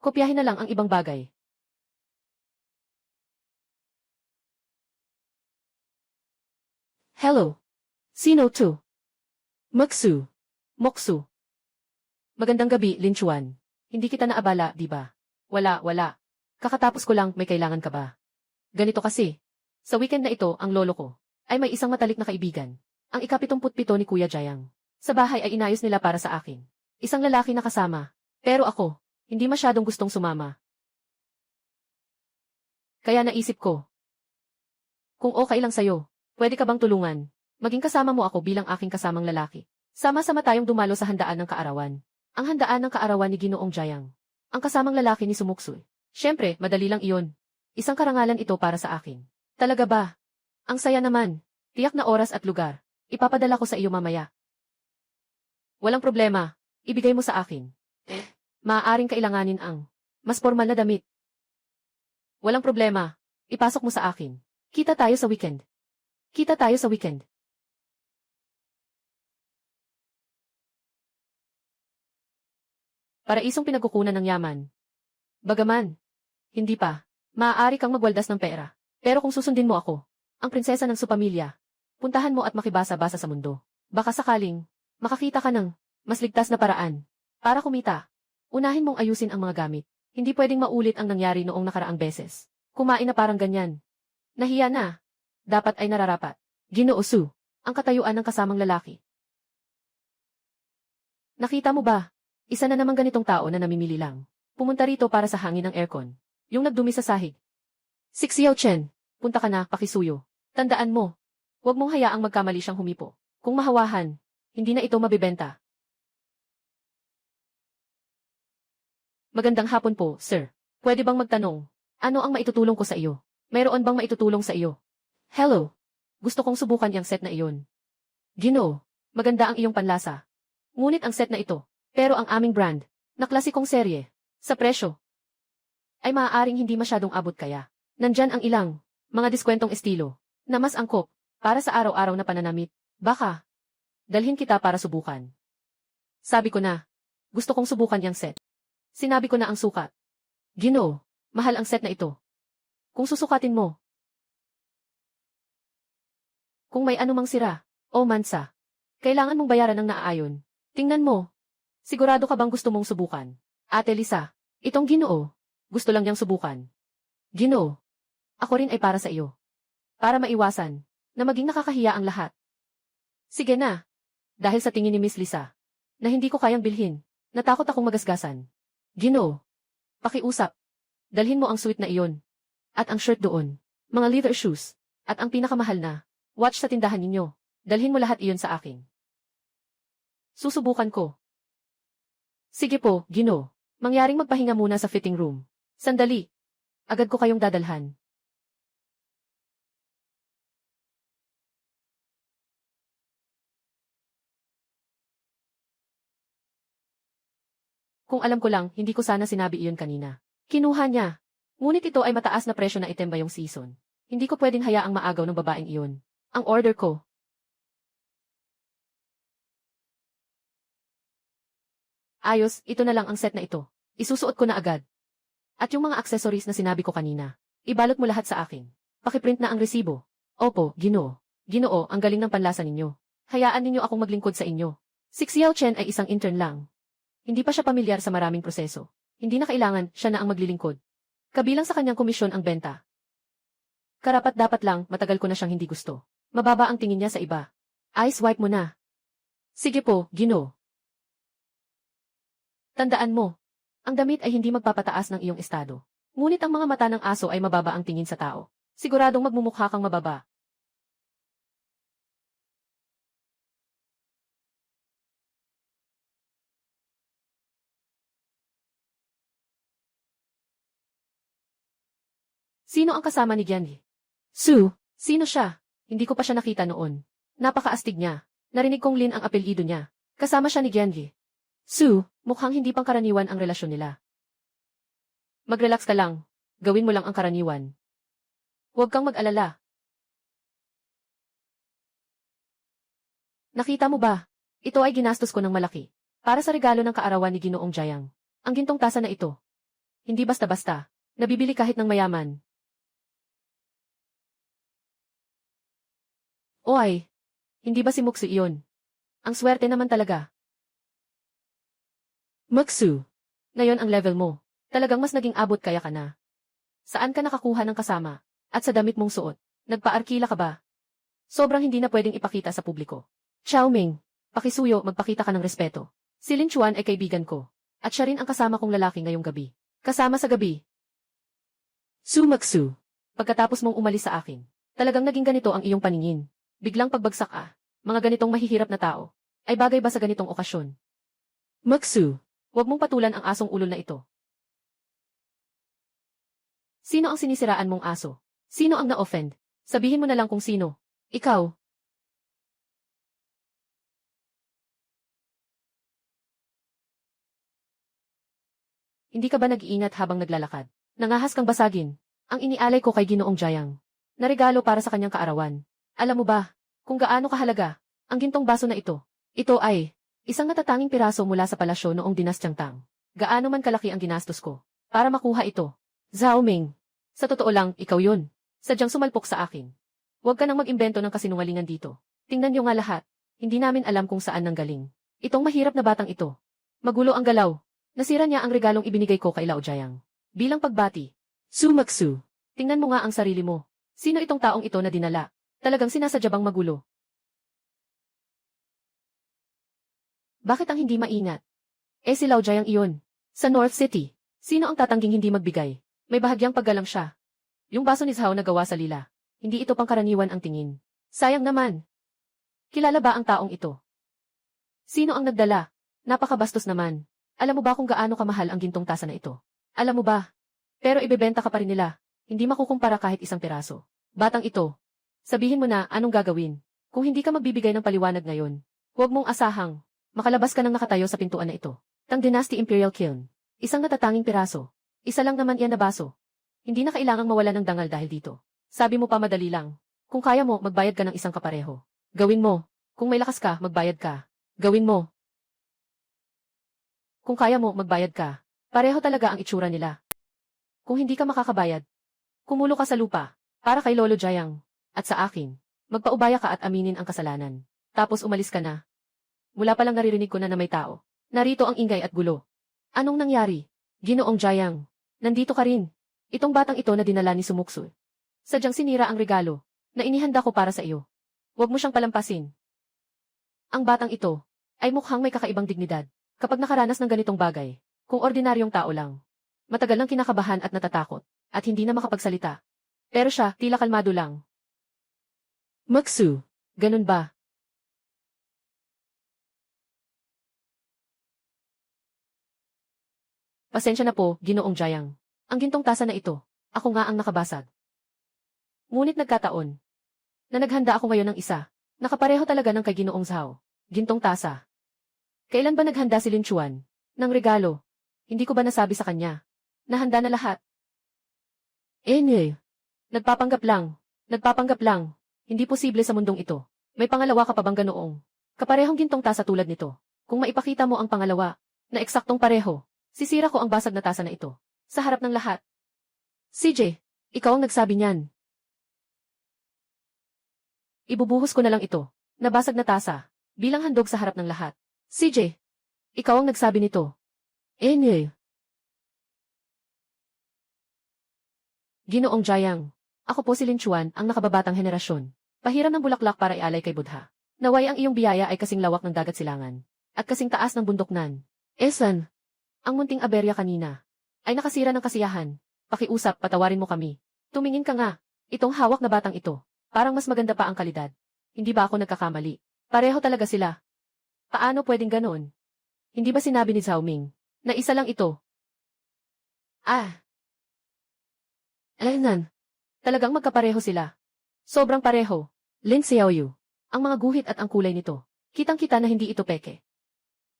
kopyahin na lang ang ibang bagay. Hello. Sino to? Moksu. Moksu. Magandang gabi, Lin Chuan. Hindi kita naabala, di ba? Wala. Kakatapos ko lang, may kailangan ka ba? Ganito kasi. Sa weekend na ito, ang lolo ko ay may isang matalik na kaibigan. Ang ika-77 ni Kuya Jayang. Sa bahay ay inayos nila para sa akin. Isang lalaki na kasama. Pero ako, hindi masyadong gustong sumama. Kaya naisip ko, kung okay lang sa'yo, pwede ka bang tulungan? Maging kasama mo ako bilang aking kasamang lalaki. Sama-sama tayong dumalo sa handaan ng kaarawan. Ang handaan ng kaarawan ni Ginoong Jayang. Ang kasamang lalaki ni Sumuksul. Siyempre, madali lang iyon. Isang karangalan ito para sa akin. Talaga ba? Ang saya naman. Tiyak na oras at lugar. Ipapadala ko sa iyo mamaya. Walang problema. Ibigay mo sa akin. Maaaring kailanganin ang mas formal na damit. Walang problema. Ipasok mo sa akin. Kita tayo sa weekend. Kita tayo sa weekend. Paraisong pinagkukunan ng yaman. Bagaman, hindi pa. Maaari kang magwaldas ng pera. Pero kung susundin mo ako, ang prinsesa ng supamilya, puntahan mo at makibasa-basa sa mundo. Baka sakaling, makakita ka ng mas ligtas na paraan. Para kumita, unahin mong ayusin ang mga gamit. Hindi pwedeng maulit ang nangyari noong nakaraang beses. Kumain na parang ganyan. Nahiya na. Dapat ay nararapat. Ginoo Su, ang katayuan ng kasamang lalaki. Nakita mo ba? Isa na namang ganitong tao na namimili lang. Pumunta rito para sa hangin ng aircon. Yung nagdumi sa sahig. Xiao Chen, punta ka na, pakisuyo. Tandaan mo, huwag mong hayaang magkamali siyang humipo. Kung mahawahan, hindi na ito mabibenta. Magandang hapon po, sir. Pwede bang magtanong? Ano ang maitutulong ko sa iyo? Mayroon bang maitutulong sa iyo? Hello. Gusto kong subukan yung set na iyon. Ginoo, maganda ang iyong panlasa. Ngunit ang set na ito, pero ang aming brand, na klasikong serye, sa presyo, ay maaaring hindi masyadong abot kaya. Nandyan ang ilang, mga diskwentong estilo, na mas angkop, para sa araw-araw na pananamit. Baka, dalhin kita para subukan. Sabi ko na, gusto kong subukan yung set. Sinabi ko na ang sukat. Ginoo, mahal ang set na ito. Kung susukatin mo. Kung may anumang sira, o mansa, kailangan mong bayaran ng naaayon. Tingnan mo. Sigurado ka bang gusto mong subukan? Ate Lisa, itong Ginoo, gusto lang niyang subukan. Ginoo, ako rin ay para sa iyo. Para maiwasan na maging nakakahiya ang lahat. Sige na. Dahil sa tingin ni Miss Lisa, na hindi ko kayang bilhin, natakot akong magasgasan. Ginoo, pakiusap. Dalhin mo ang suit na iyon. At ang shirt doon. Mga leather shoes. At ang pinakamahal na watch sa tindahan ninyo. Dalhin mo lahat iyon sa akin. Susubukan ko. Sige po, Ginoo. Mangyaring magpahinga muna sa fitting room. Sandali. Agad ko kayong dadalhan. Kung alam ko lang, hindi ko sana sinabi iyon kanina. Kinuha niya. Ngunit ito ay mataas na presyo na item bayong season. Hindi ko pwedeng hayaang maagaw ng babaeng iyon. Ang order ko. Ayos, ito na lang ang set na ito. Isusuot ko na agad. At yung mga accessories na sinabi ko kanina, ibalot mo lahat sa akin. Pakiprint na ang resibo. Opo, Ginoo. Ginoo, ang galing ng panlasa ninyo. Hayaan ninyo akong maglingkod sa inyo. Si Xiao Chen ay isang intern lang. Hindi pa siya pamilyar sa maraming proseso. Hindi na kailangan siya na ang maglilingkod. Kabilang sa kanyang komisyon ang benta. Karapat-dapat lang, matagal ko na siyang hindi gusto. Mababa ang tingin niya sa iba. Ice wipe mo na. Sige po, Ginoo. Tandaan mo, ang damit ay hindi magpapataas ng iyong estado. Ngunit ang mga mata ng aso ay mababa ang tingin sa tao. Siguradong magmumukha kang mababa. Sino ang kasama ni Gianli? Sue. Sino siya? Hindi ko pa siya nakita noon. Napakaastig niya. Narinig kong Lin ang apelyido niya. Kasama siya ni Gianli. Sue, mukhang hindi pangkaraniwan ang relasyon nila. Mag-relax ka lang. Gawin mo lang ang karaniwan. Huwag kang mag-alala. Nakita mo ba? Ito ay ginastos ko ng malaki. Para sa regalo ng kaarawan ni Ginoong Jayang. Ang gintong tasa na ito. Hindi basta-basta. Nabibili kahit ng mayaman. Oy, hindi ba si Muksu iyon? Ang swerte naman talaga. Muksu, ngayon ang level mo. Talagang mas naging abot kaya ka na. Saan ka nakakuha ng kasama? At sa damit mong suot, nagpaarkila ka ba? Sobrang hindi na pwedeng ipakita sa publiko. Xiao Ming, pakisuyo magpakita ka ng respeto. Si Lin Chuan ay kaibigan ko. At siya rin ang kasama kong lalaki ngayong gabi. Kasama sa gabi. Su Muksu, pagkatapos mong umalis sa akin, talagang naging ganito ang iyong paningin. Biglang pagbagsak mga ganitong mahihirap na tao, ay bagay ba sa ganitong okasyon? Muksu, huwag mong patulan ang asong ulol na ito. Sino ang sinisiraan mong aso? Sino ang na-offend? Sabihin mo na lang kung sino. Ikaw. Hindi ka ba nag-iingat habang naglalakad? Nangahas kang basagin. Ang inialay ko kay Ginoong Jayang. Na regalo para sa kanyang kaarawan. Alam mo ba, kung gaano kahalaga, ang gintong baso na ito? Ito ay, isang natatanging piraso mula sa palasyo noong dinastyang Tang. Gaano man kalaki ang ginastos ko, para makuha ito. Zhao Ming, sa totoo lang, ikaw yun. Sadyang sumalpok sa akin. Huwag ka nang mag-imbento ng kasinungalingan dito. Tingnan niyo nga lahat. Hindi namin alam kung saan nanggaling. Itong mahirap na batang ito. Magulo ang galaw. Nasira niya ang regalong ibinigay ko kay Lao Jiang. Bilang pagbati. Su Muksu, tingnan mo nga ang sarili mo. Sino itong taong ito na dinala? Talagang sinasadya bang magulo? Bakit ang hindi maingat? Si Lao Jiang iyon. Sa North City, sino ang tatangging hindi magbigay? May bahagyang paggalang siya. Yung baso ni Zhao na gawa sa lila. Hindi ito pangkaraniwan ang tingin. Sayang naman. Kilala ba ang taong ito? Sino ang nagdala? Napakabastos naman. Alam mo ba kung gaano kamahal ang gintong tasa na ito? Alam mo ba? Pero ibebenta ka pa rin nila. Hindi makukumpara kahit isang piraso. Batang ito. Sabihin mo na anong gagawin. Kung hindi ka magbibigay ng paliwanag ngayon, huwag mong asahang makalabas ka nang nakatayo sa pintuan na ito. Tang Dynasty Imperial Kiln. Isang natatanging piraso. Isa lang naman iyan na baso. Hindi na kailangang mawala ng dangal dahil dito. Sabi mo pa madali lang. Kung kaya mo, magbayad ka ng isang kapareho. Gawin mo. Kung may lakas ka, magbayad ka. Gawin mo. Kung kaya mo, magbayad ka. Pareho talaga ang itsura nila. Kung hindi ka makakabayad, kumulo ka sa lupa, para kay Lolo Jayang, at sa akin. Magpaubaya ka at aminin ang kasalanan. Tapos umalis ka na. Mula pa lang naririnig ko na may tao. Narito ang ingay at gulo. Anong nangyari? Ginoong Jayang, nandito ka rin. Itong batang ito na dinala ni Sumuksul. Sadyang sinira ang regalo, na inihanda ko para sa iyo. Huwag mo siyang palampasin. Ang batang ito, ay mukhang may kakaibang dignidad. Kapag nakaranas ng ganitong bagay, kung ordinaryong tao lang, matagal nang kinakabahan at natatakot, at hindi na makapagsalita. Pero siya, tila kalmado lang. Maksu, ganun ba? Pasensya na po, Ginoong Jayang. Ang gintong tasa na ito, ako nga ang nakabasag. Ngunit nagkataon na naghanda ako ngayon ng isa. Nakapareho talaga ng kay Ginoong Zhao. Gintong tasa. Kailan ba naghanda si Lin Chuan ng regalo? Hindi ko ba nasabi sa kanya? Nahanda na lahat. Nagpapanggap lang. Nagpapanggap lang. Hindi posible sa mundong ito. May pangalawa ka pa bang ganoong? Kaparehong gintong tasa tulad nito. Kung maipakita mo ang pangalawa, na eksaktong pareho, sisira ko ang basag na tasa na ito. Sa harap ng lahat. CJ, ikaw ang nagsabi niyan. Ibubuhos ko na lang ito. Nabasag na tasa. Bilang handog sa harap ng lahat. CJ, ikaw ang nagsabi nito. Ginoong Jayang, ako po si Lin Chuan, ang nakababatang henerasyon. Pahiram ng bulaklak para ialay kay Buddha. Naway ang iyong biyaya ay kasing lawak ng dagat silangan. At kasing taas ng bundoknan. Esan, ang munting aberya kanina, ay nakasira ng kasiyahan. Pakiusap, patawarin mo kami. Tumingin ka nga. Itong hawak na batang ito. Parang mas maganda pa ang kalidad. Hindi ba ako nagkakamali? Pareho talaga sila. Paano pwedeng ganoon? Hindi ba sinabi ni Zhao Ming na isa lang ito? Alaynan. Talagang magkapareho sila. Sobrang pareho. Lin Xiaoyu. Ang mga guhit at ang kulay nito. Kitang-kita na hindi ito peke.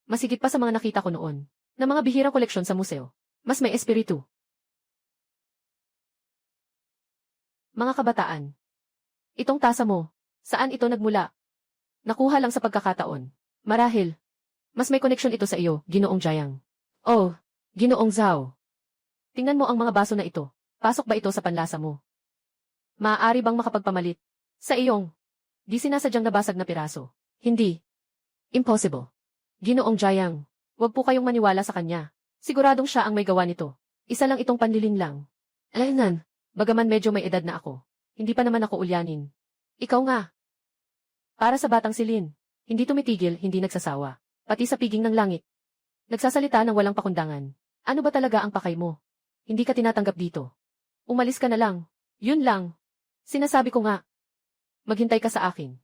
Masigit pa sa mga nakita ko noon, na mga bihirang koleksyon sa museo. Mas may espiritu. Mga kabataan. Itong tasa mo, saan ito nagmula? Nakuha lang sa pagkakataon. Marahil. Mas may koneksyon ito sa iyo, Ginoong Jayang. Oh, Ginoong Zhao. Tingnan mo ang mga baso na ito. Pasok ba ito sa panlasa mo? Maaari bang makapagpamalit? Sa iyong di sinasadyang nabasag na piraso. Hindi. Impossible. Ginoong Jayang, huwag po kayong maniwala sa kanya. Siguradong siya ang may gawa nito. Isa lang itong panliling lang. Alaynan, bagaman medyo may edad na ako. Hindi pa naman ako ulyanin. Ikaw nga. Para sa batang si Lin, hindi tumitigil, hindi nagsasawa. Pati sa piging ng langit. Nagsasalita ng walang pakundangan. Ano ba talaga ang pakay mo? Hindi ka tinatanggap dito. Umalis ka na lang. Yun lang. Sinasabi ko nga. Maghintay ka sa akin.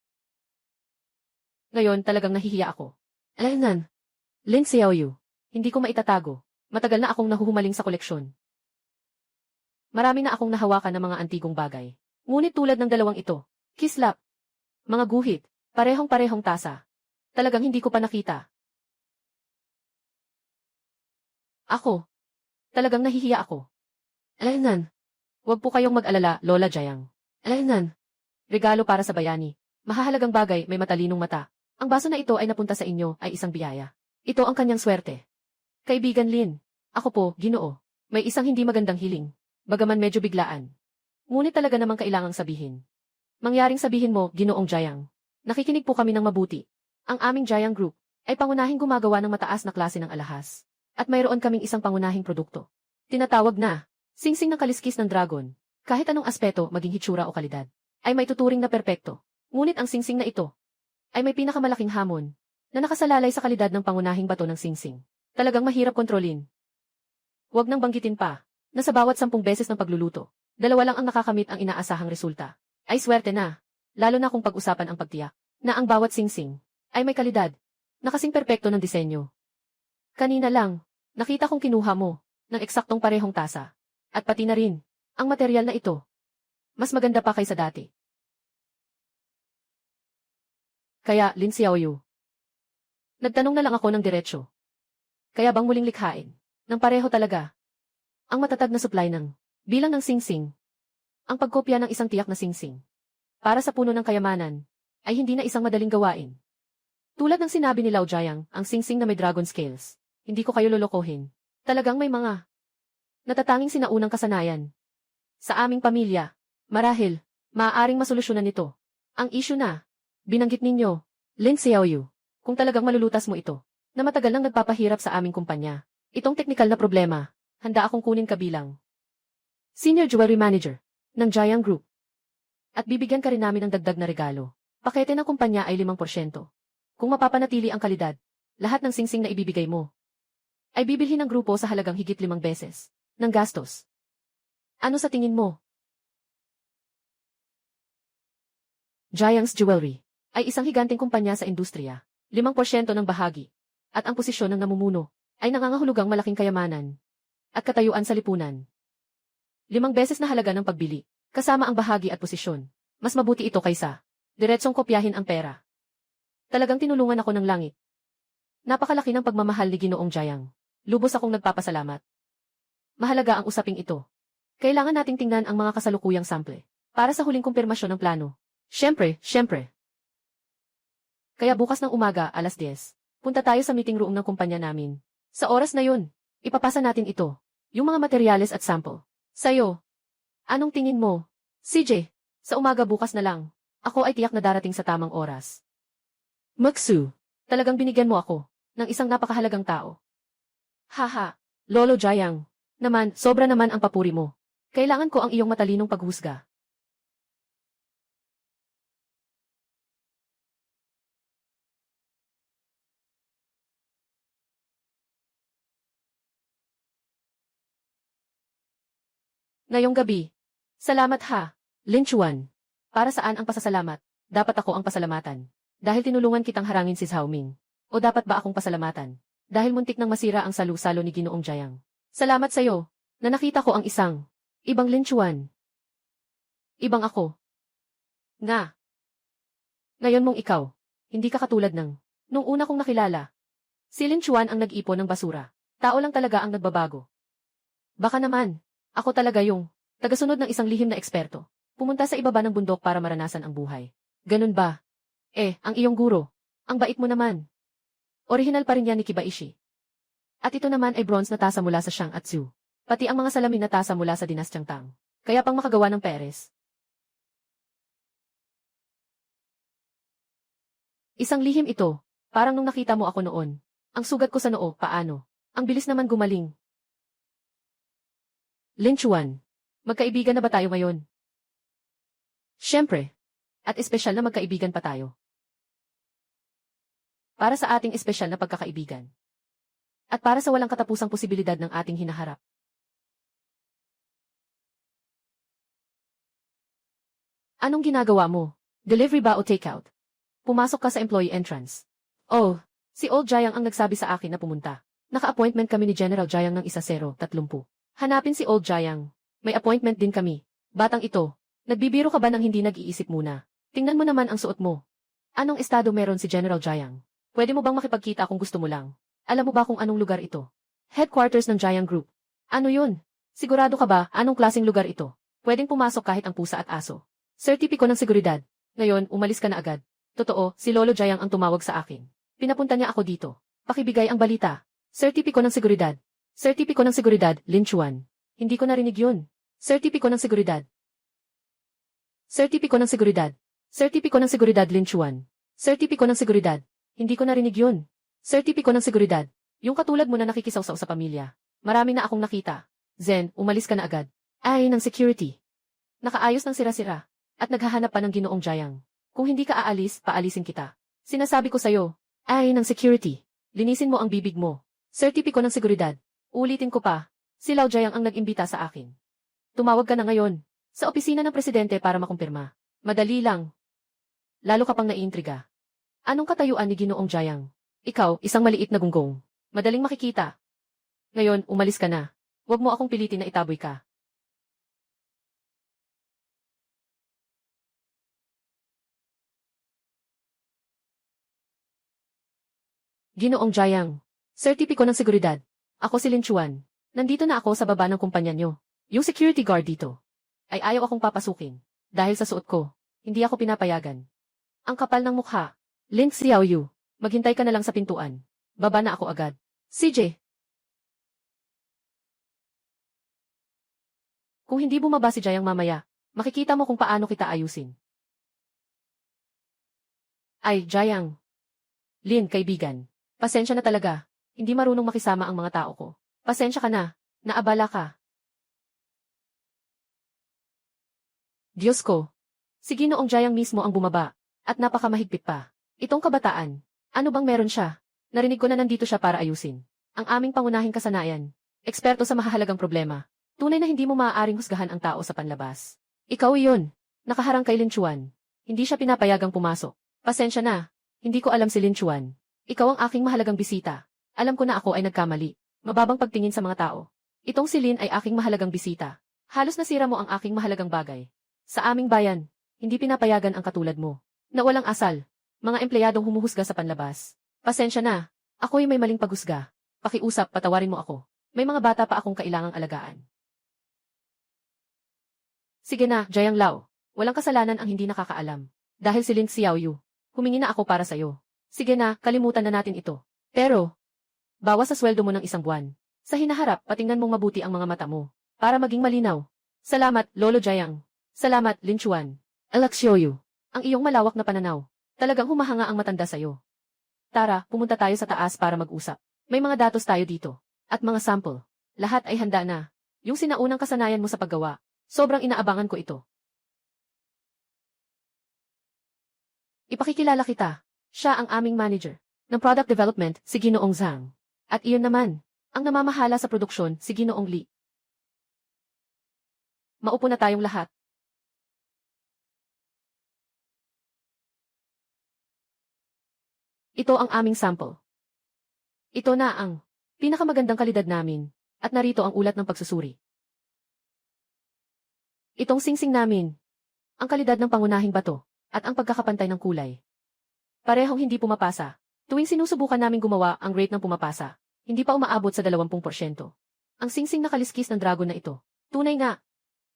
Ngayon talagang nahihiya ako. Alaynan. Lin Xiaoyu. Hindi ko maitatago. Matagal na akong nahuhumaling sa koleksyon. Marami na akong nahawakan ng mga antigong bagay. Ngunit tulad ng dalawang ito. Kislap. Mga guhit. Parehong-parehong tasa. Talagang hindi ko pa nakita. Ako. Talagang nahihiya ako. Alaynan. Huwag po kayong mag-alala, Lola Jayang. Alaynan. Regalo para sa bayani. Mahahalagang bagay, may matalinong mata. Ang baso na ito ay napunta sa inyo ay isang biyaya. Ito ang kanyang swerte. Kaibigan Lin. Ako po, Ginoo. May isang hindi magandang hiling. Bagaman medyo biglaan. Ngunit talaga namang kailangang sabihin. Mangyaring sabihin mo, Ginoong Jayang. Nakikinig po kami ng mabuti. Ang aming Jayang Group ay pangunahing gumagawa ng mataas na klase ng alahas. At mayroon kaming isang pangunahing produkto. Tinatawag na singsing ng kaliskis ng dragon. Kahit anong aspeto, maging hitsura o kalidad, ay may tuturing na perpekto. Ngunit ang singsing na ito ay may pinakamalaking hamon na nakasalalay sa kalidad ng pangunahing bato ng singsing. Talagang mahirap kontrolin. Huwag nang banggitin pa na sa bawat 10 beses ng pagluluto, 2 lang ang nakakamit ang inaasahang resulta. Ay swerte na, lalo na kung pag-usapan ang pagtiyak na ang bawat singsing ay may kalidad na kasing perpekto ng disenyo. Kanina lang, nakita kong kinuha mo ng eksaktong parehong tasa. At pati na rin, ang material na ito. Mas maganda pa kaysa dati. Kaya, Lin Xiaoyu. Nagtanong na lang ako ng diretsyo. Kaya bang muling likhain ng pareho talaga ang matatag na supply ng bilang ng singsing? Ang pagkopya ng isang tiyak na singsing para sa puno ng kayamanan ay hindi na isang madaling gawain. Tulad ng sinabi ni Lao Jiang, ang singsing na may dragon scales. Hindi ko kayo lolokohin. Talagang may mga natatanging sinaunang kasanayan. Sa aming pamilya, marahil, maaaring masolusyonan nito. Ang issue na, binanggit ninyo, Lin Xiaoyu, kung talagang malulutas mo ito, na matagal nang nagpapahirap sa aming kumpanya. Itong teknikal na problema, handa akong kunin kabilang Senior Jewelry Manager ng Jiang Group. At bibigyan ka rin namin ng dagdag na regalo. Pakete ng kumpanya ay 5%. Kung mapapanatili ang kalidad, lahat ng singsing na ibibigay mo ay bibilhin ng grupo sa halagang higit 5 beses ng gastos. Ano sa tingin mo? Jiang's Jewelry ay isang higanteng kumpanya sa industriya, 5% ng bahagi, at ang posisyon ng namumuno ay nangangahulugang malaking kayamanan at katayuan sa lipunan. 5 beses na halaga ng pagbili, kasama ang bahagi at posisyon. Mas mabuti ito kaysa diretsong kopyahin ang pera. Talagang tinulungan ako ng langit. Napakalaki ng pagmamahal ni Ginoong Jiang. Lubos akong nagpapasalamat. Mahalaga ang usaping ito. Kailangan nating tingnan ang mga kasalukuyang sample para sa huling kumpirmasyon ng plano. Siyempre. Kaya bukas ng umaga, 10:00, punta tayo sa meeting room ng kumpanya namin. Sa oras na yun, ipapasa natin ito, yung mga materyales at sample. Sa'yo, anong tingin mo? CJ, sa umaga bukas na lang. Ako ay tiyak na darating sa tamang oras. Maxu, talagang binigyan mo ako ng isang napakahalagang tao. Haha, Lolo Jiang. Naman, sobra naman ang papuri mo. Kailangan ko ang iyong matalinong paghusga. Ngayong gabi. Salamat ha, Lin Chuan. Para saan ang pasasalamat? Dapat ako ang pasalamatan. Dahil tinulungan kitang harangin si Zhao Ming. O dapat ba akong pasalamatan? Dahil muntik nang masira ang salu-salo ni Ginoong Jiang. Salamat sa'yo, na nakita ko ang isang ibang Lin Chuan. Ibang ako. Nga. Ngayon mong ikaw, hindi ka katulad ng nung una kong nakilala. Si Lin Chuan ang nag-ipon ng basura. Tao lang talaga ang nagbabago. Baka naman, ako talaga yung tagasunod ng isang lihim na eksperto. Pumunta sa ibaba ng bundok para maranasan ang buhay. Ganun ba? Ang iyong guro. Ang bait mo naman. Orihinal pa rin yan ni Kibaishi. At ito naman ay bronze na tasa mula sa Shang at Zhu. Pati ang mga salamin na tasa mula sa dinastyang Tang. Kaya pang makagawa ng Perez. Isang lihim ito. Parang nung nakita mo ako noon. Ang sugat ko sa noo, paano? Ang bilis naman gumaling. Lin Chuan. Magkaibigan na ba tayo ngayon? Siyempre. At espesyal na magkaibigan pa tayo. Para sa ating espesyal na pagkakaibigan. At para sa walang katapusang posibilidad ng ating hinaharap. Anong ginagawa mo? Delivery ba o takeout? Pumasok ka sa employee entrance. Oh, si Old Jiang ang nagsabi sa akin na pumunta. Naka-appointment kami ni General Jiang ng 10:30. Hanapin si Old Jiang. May appointment din kami. Batang ito, nagbibiro ka ba ng hindi nag-iisip muna? Tingnan mo naman ang suot mo. Anong estado meron si General Jiang? Pwede mo bang makipagkita kung gusto mo lang? Alam mo ba kung anong lugar ito? Headquarters ng Jiang Group. Ano yun? Sigurado ka ba anong klaseng lugar ito? Pwedeng pumasok kahit ang pusa at aso. Sertipiko ng seguridad. Ngayon, umalis ka na agad. Totoo, si Lolo Jiang ang tumawag sa akin. Pinapunta niya ako dito. Pakibigay ang balita. Sertipiko ng seguridad. Sertipiko ng seguridad, Lin Chuan. Hindi ko narinig yun. Sertipiko ng seguridad. Sertipiko ng seguridad. Sertipiko ng seguridad, Lin Chuan. Sertipiko ng seguridad. Hindi ko narinig yun. Sertipiko ng seguridad. Yung katulad mo na nakikisawsaw sa pamilya. Marami na akong nakita. Zen, umalis ka na agad. Ay, ng security. Nakaayos ng sira-sira. At naghahanap pa ng Ginoong Jiang. Kung hindi ka aalis, paalisin kita. Sinasabi ko sa'yo. Ay, ng security. Linisin mo ang bibig mo. Sertipiko ng seguridad. Ulitin ko pa. Si Lao Jiang ang nag-imbita sa akin. Tumawag ka na ngayon. Sa opisina ng presidente para makumpirma. Madali lang. Lalo ka pang naiintriga. Anong katayuan ni Ginoong Jiang? Ikaw, isang maliit na gunggong. Madaling makikita. Ngayon, umalis ka na. Huwag mo akong pilitin na itaboy ka. Ginoong Jiang. Sertipiko ng seguridad. Ako si Lin Chuan. Nandito na ako sa baba ng kumpanya nyo. Yung security guard dito. Ay ayaw akong papasukin. Dahil sa suot ko, hindi ako pinapayagan. Ang kapal ng mukha. Lin Xiaoyu. Maghintay ka na lang sa pintuan. Baba na ako agad. CJ. Kung hindi bumaba si Jayang mamaya, makikita mo kung paano kita ayusin. Ay, Jayang. Lin, kaibigan. Pasensya na talaga. Hindi marunong makisama ang mga tao ko. Pasensya ka na. Naabala ka. Diyos ko. Si Ginoong Jayang mismo ang bumaba. At napakamahigpit pa. Itong kabataan. Ano bang meron siya? Narinig ko na nandito siya para ayusin ang aming pangunahing kasanayan. Eksperto sa mahahalagang problema. Tunay na hindi mo maaaring husgahan ang tao sa panlabas. Ikaw iyon. Nakaharang kay Lin Chuan. Hindi siya pinapayagang pumasok. Pasensya na. Hindi ko alam si Lin Chuan. Ikaw ang aking mahalagang bisita. Alam ko na ako ay nagkamali. Mababang pagtingin sa mga tao. Itong si Lin ay aking mahalagang bisita. Halos nasira mo ang aking mahalagang bagay. Sa aming bayan, hindi pinapayagan ang katulad mo. Na walang asal. Mga empleyadong humuhusga sa panlabas. Pasensya na. Ako'y may maling paghusga. Pakiusap, patawarin mo ako. May mga bata pa akong kailangang alagaan. Sige na, Jayang Lao. Walang kasalanan ang hindi nakakaalam. Dahil si Lin Xiaoyu. Humingi na ako para sa'yo. Sige na, kalimutan na natin ito. Pero, bawas sa sweldo mo ng 1 buwan. Sa hinaharap, patingnan mong mabuti ang mga mata mo. Para maging malinaw. Salamat, Lolo Jayang. Salamat, Lin Chuan. Xiaoyu. Ang iyong malawak na pananaw. Talagang humahanga ang matanda sa'yo. Tara, pumunta tayo sa taas para mag-usap. May mga datos tayo dito. At mga sample. Lahat ay handa na. Yung sinaunang kasanayan mo sa paggawa. Sobrang inaabangan ko ito. Ipakikilala kita. Siya ang aming manager ng product development, si Ginoong Zhang. At iyon naman, ang namamahala sa produksyon, si Ginoong Li. Maupo na tayong lahat. Ito ang aming sample. Ito na ang pinakamagandang kalidad namin, at narito ang ulat ng pagsusuri. Itong singsing namin, ang kalidad ng pangunahing bato, at ang pagkakapantay ng kulay. Parehong hindi pumapasa. Tuwing sinusubukan namin gumawa ang rate ng pumapasa, hindi pa umaabot sa 20%. Ang singsing na kaliskis ng dragon na ito, tunay nga,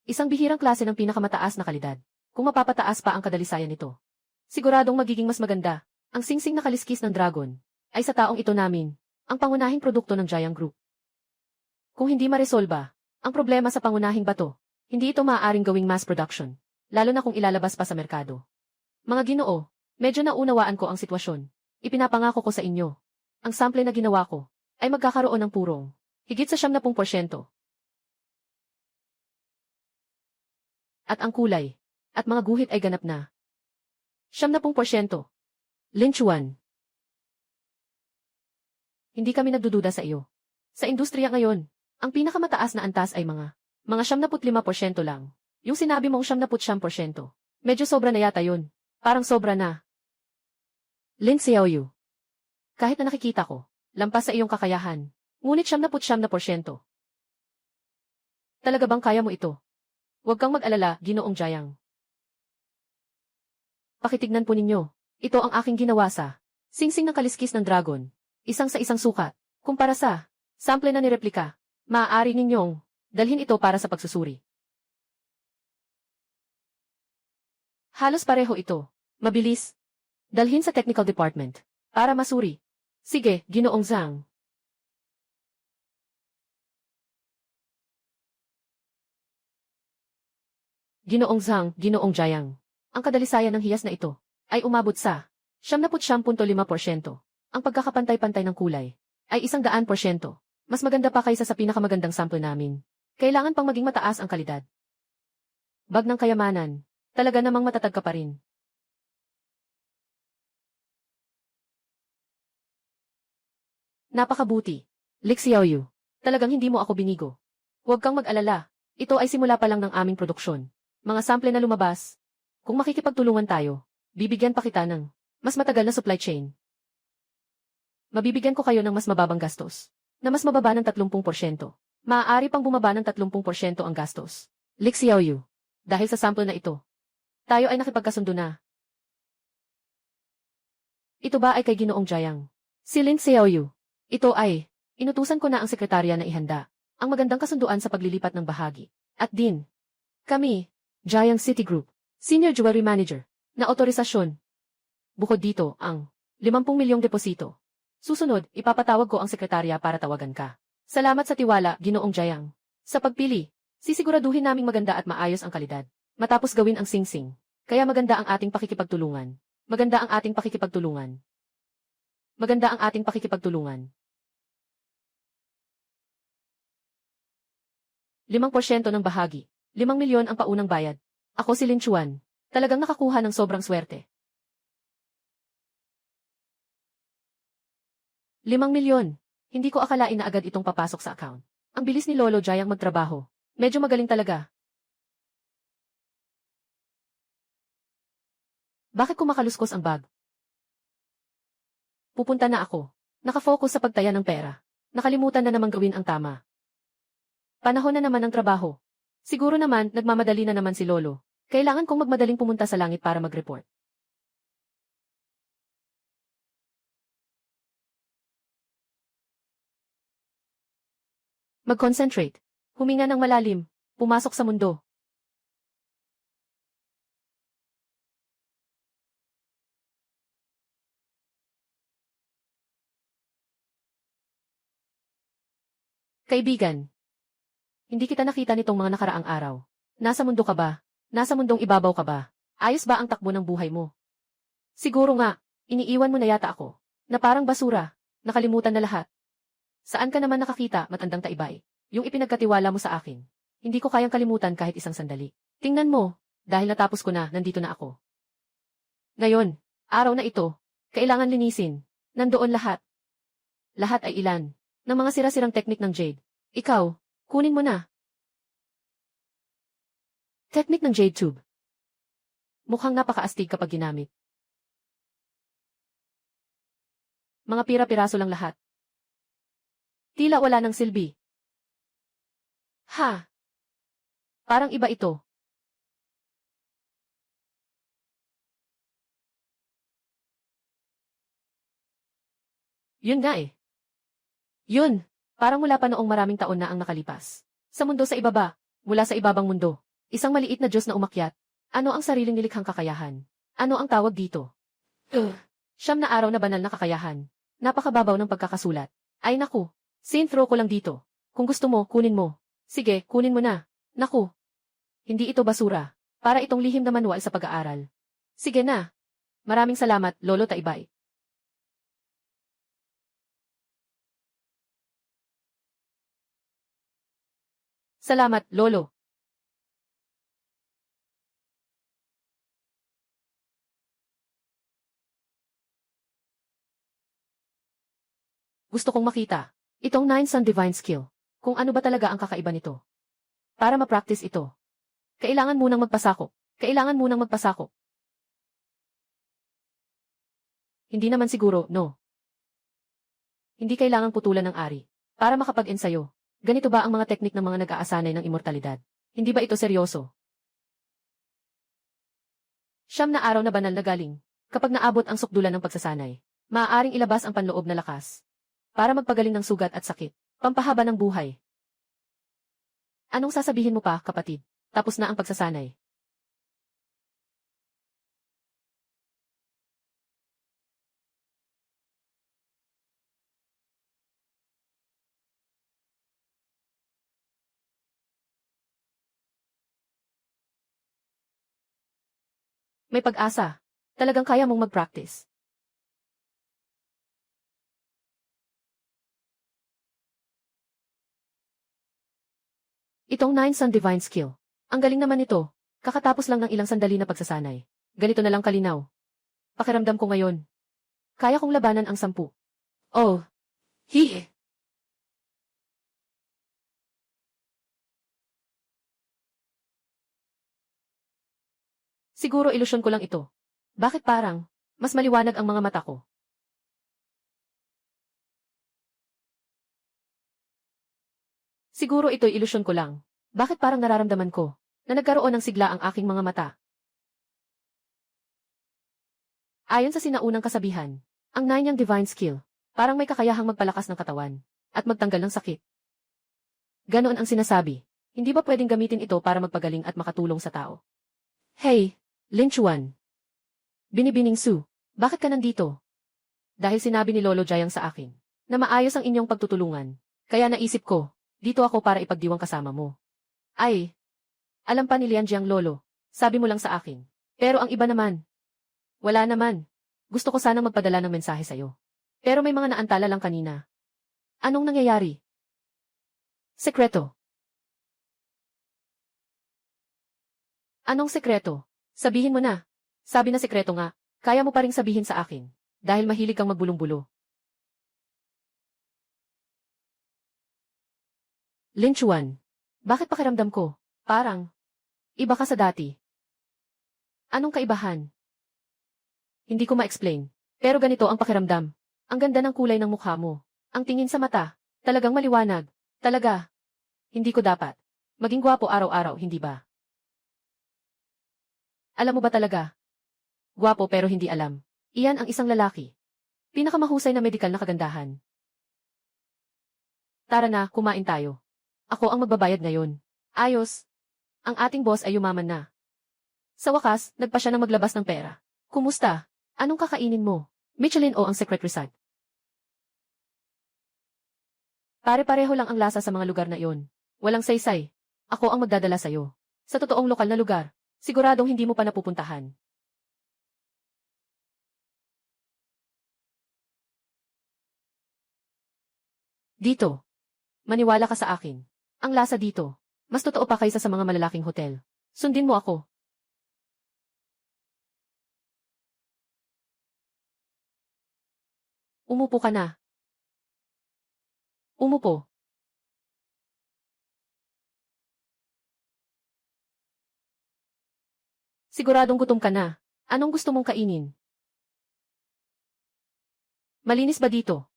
isang bihirang klase ng pinakamataas na kalidad, kung mapapataas pa ang kadalisayan nito. Siguradong magiging mas maganda, ang singsing na kaliskis ng dragon, ay sa taong ito namin, ang pangunahing produkto ng Jayang Group. Kung hindi maresolba, ang problema sa pangunahing bato, hindi ito maaaring gawing mass production, lalo na kung ilalabas pa sa merkado. Mga Ginoo, medyo naunawaan ko ang sitwasyon. Ipinapangako ko sa inyo, ang sample na ginawa ko, ay magkakaroon ng purong, higit sa 70%. At ang kulay, at mga guhit ay ganap na. 70%. Lin Chuan. Hindi kami nagdududa sa iyo. Sa industriya ngayon, ang pinakamataas na antas ay mga 75% lang. Yung sinabi mong 70%. Medyo sobra na yata yun. Parang sobra na. Lin Xiaoyu. Kahit na nakikita ko, lampas sa iyong kakayahan. Ngunit 70%. Talaga bang kaya mo ito? Huwag kang mag-alala, Ginoong Jayang. Pakitignan po ninyo. Ito ang aking ginawa sa singsing ng kaliskis ng dragon. Isang sa isang sukat. Kumpara sa sample na nireplika. Maaari ninyong dalhin ito para sa pagsusuri. Halos pareho ito. Mabilis. Dalhin sa technical department. Para masuri. Sige, Ginoong Zhang. Ginoong Zhang, Ginoong Jayang. Ang kadalisayan ng hiyas na ito ay umabot sa 70.5%. Ang pagkakapantay-pantay ng kulay ay 100%. Mas maganda pa kaysa sa pinakamagandang sample namin. Kailangan pang maging mataas ang kalidad. Bag ng kayamanan. Talaga namang matatag ka pa rin. Napakabuti. Li Xiaoyu. Talagang hindi mo ako binigo. Huwag kang mag-alala. Ito ay simula pa lang ng aming produksyon. Mga sample na lumabas. Kung makikipagtulungan tayo, bibigyan pa kita ng mas matagal na supply chain. Mabibigyan ko kayo ng mas mababang gastos, na mas mababa ng 30%. Maaari pang bumaba ng 30% ang gastos. Li Xiaoyu. Dahil sa sample na ito, tayo ay nakipagkasundo na. Ito ba ay kay Ginoong Jayang? Si Lin Xiaoyu. Ito ay, inutusan ko na ang sekretarya na ihanda ang magandang kasunduan sa paglilipat ng bahagi. At din, kami, Jayang City Group, Senior Jewelry Manager, na otorisasyon. Bukod dito, ang 50 milyong deposito. Susunod, ipapatawag ko ang sekretarya para tawagan ka. Salamat sa tiwala, Ginoong Jayang. Sa pagpili, Sisiguraduhin naming maganda at maayos ang kalidad. Matapos gawin ang singsing. Kaya maganda ang ating pakikipagtulungan. Maganda ang ating pakikipagtulungan. Maganda ang ating pakikipagtulungan. 5% ng bahagi. 5 milyon ang paunang bayad. Ako si Lin Chuan. Talagang nakakuha ng sobrang swerte. 5 milyon. Hindi ko akalain na agad itong papasok sa account. Ang bilis ni Lolo Jayang magtrabaho. Medyo magaling talaga. Bakit ko makaluskos ang bag? Pupunta na ako. Nakafocus sa pagtaya ng pera. Nakalimutan na namang gawin ang tama. Panahon na naman ng trabaho. Siguro naman, nagmamadali na naman si Lolo. Kailangan kong magmadaling pumunta sa langit para mag-report. Mag-concentrate. Huminga ng malalim. Pumasok sa mundo. Kaibigan. Hindi kita nakita nitong mga nakaraang araw. Nasa mundo ka ba? Nasa mundong ibabaw ka ba? Ayos ba ang takbo ng buhay mo? Siguro nga, iniiwan mo na yata ako. Na parang basura. Nakalimutan na lahat. Saan ka naman nakakita, matandang taibay? Yung ipinagkatiwala mo sa akin. Hindi ko kayang kalimutan kahit isang sandali. Tingnan mo, dahil natapos ko na, nandito na ako. Ngayon, araw na ito, kailangan linisin. Nandoon lahat. Lahat ay ilan ng mga sira-sirang teknik ng Jade. Ikaw, kunin mo na. Teknik ng Jade Tube. Mukhang napakaastig kapag ginamit. Mga pira-piraso lang lahat. Tila wala ng silbi. Ha? Parang iba ito. Yun nga eh. Yun, parang mula pa noong maraming taon na ang nakalipas. Sa mundo sa ibaba, mula sa ibabang mundo. Isang maliit na Diyos na umakyat. Ano ang sariling nilikhang kakayahan? Ano ang tawag dito? Siyam na araw na banal na kakayahan. Napakababaw ng pagkakasulat. Ay naku, throw ko lang dito. Kung gusto mo, kunin mo. Sige, kunin mo na. Naku. Hindi ito basura. Para itong lihim na manual sa pag-aaral. Sige na. Maraming salamat, Lolo Taibay. Salamat, Lolo. Gusto kong makita. Itong 9 Sun Divine Skill. Kung ano ba talaga ang kakaiba nito. Para ma-practice ito. Kailangan munang magpasakop. Kailangan munang magpasakop. Hindi naman siguro, no. Hindi kailangang putulan ng ari. Para makapag-ensayo. Ganito ba ang mga teknik ng mga nag-aasanay ng immortalidad? Hindi ba ito seryoso? Siyam na araw na banal na galing. Kapag naabot ang sukdulan ng pagsasanay, maaaring ilabas ang panloob na lakas. Para magpagaling ng sugat at sakit. Pampahaba ng buhay. Anong sasabihin mo pa, kapatid? Tapos na ang pagsasanay. May pag-asa. Talagang kaya mong mag-practice. Itong 9 Sun Divine Skill. Ang galing naman ito. Kakatapos lang ng ilang sandali na pagsasanay. Ganito na lang kalinaw. Pakiramdam ko ngayon. Kaya kong labanan ang 10. Oh. Hi. Siguro ilusyon ko lang ito. Bakit parang mas maliwanag ang mga mata ko? Siguro ito'y ilusyon ko lang. Bakit parang nararamdaman ko na nagkaroon ng sigla ang aking mga mata? Ayon sa sinaunang kasabihan, ang 9 niyang divine skill, parang may kakayahang magpalakas ng katawan at magtanggal ng sakit. Ganoon ang sinasabi. Hindi ba pwedeng gamitin ito para magpagaling at makatulong sa tao? Hey, Lin Chuan. Binibining Su, bakit ka nandito? Dahil sinabi ni Lolo Jayang sa akin na maayos ang inyong pagtutulungan, kaya naisip ko, dito ako para ipagdiwang kasama mo. Ay, alam pa ni Lianji ang lolo. Sabi mo lang sa akin. Pero ang iba naman. Wala naman. Gusto ko sanang magpadala ng mensahe sa'yo. Pero may mga naantala lang kanina. Anong nangyayari? Sekreto. Anong sekreto? Sabihin mo na. Sabi na sekreto nga. Kaya mo pa ring sabihin sa akin. Dahil mahilig kang magbulong-bulo. Lin Chuan. Bakit pakiramdam ko? Parang, iba ka sa dati. Anong kaibahan? Hindi ko ma-explain. Pero ganito ang pakiramdam. Ang ganda ng kulay ng mukha mo. Ang tingin sa mata. Talagang maliwanag. Talaga. Hindi ko dapat. Maging gwapo araw-araw, hindi ba? Alam mo ba talaga? Gwapo pero hindi alam. Iyan ang isang lalaki. Pinakamahusay na medikal na kagandahan. Tara na, kumain tayo. Ako ang magbabayad ngayon. Ayos. Ang ating boss ay yumaman na. Sa wakas, nagpa siya ng maglabas ng pera. Kumusta? Anong kakainin mo? Michelin o ang secret recipe? Pare-pareho lang ang lasa sa mga lugar na iyon. Walang saysay. Ako ang magdadala sa'yo. Sa totoong lokal na lugar, siguradong hindi mo pa napupuntahan. Dito. Maniwala ka sa akin. Ang lasa dito, mas totoo pa kaysa sa mga malalaking hotel. Sundin mo ako. Umupo ka na. Umupo. Siguradong gutom ka na. Anong gusto mong kainin? Malinis ba dito?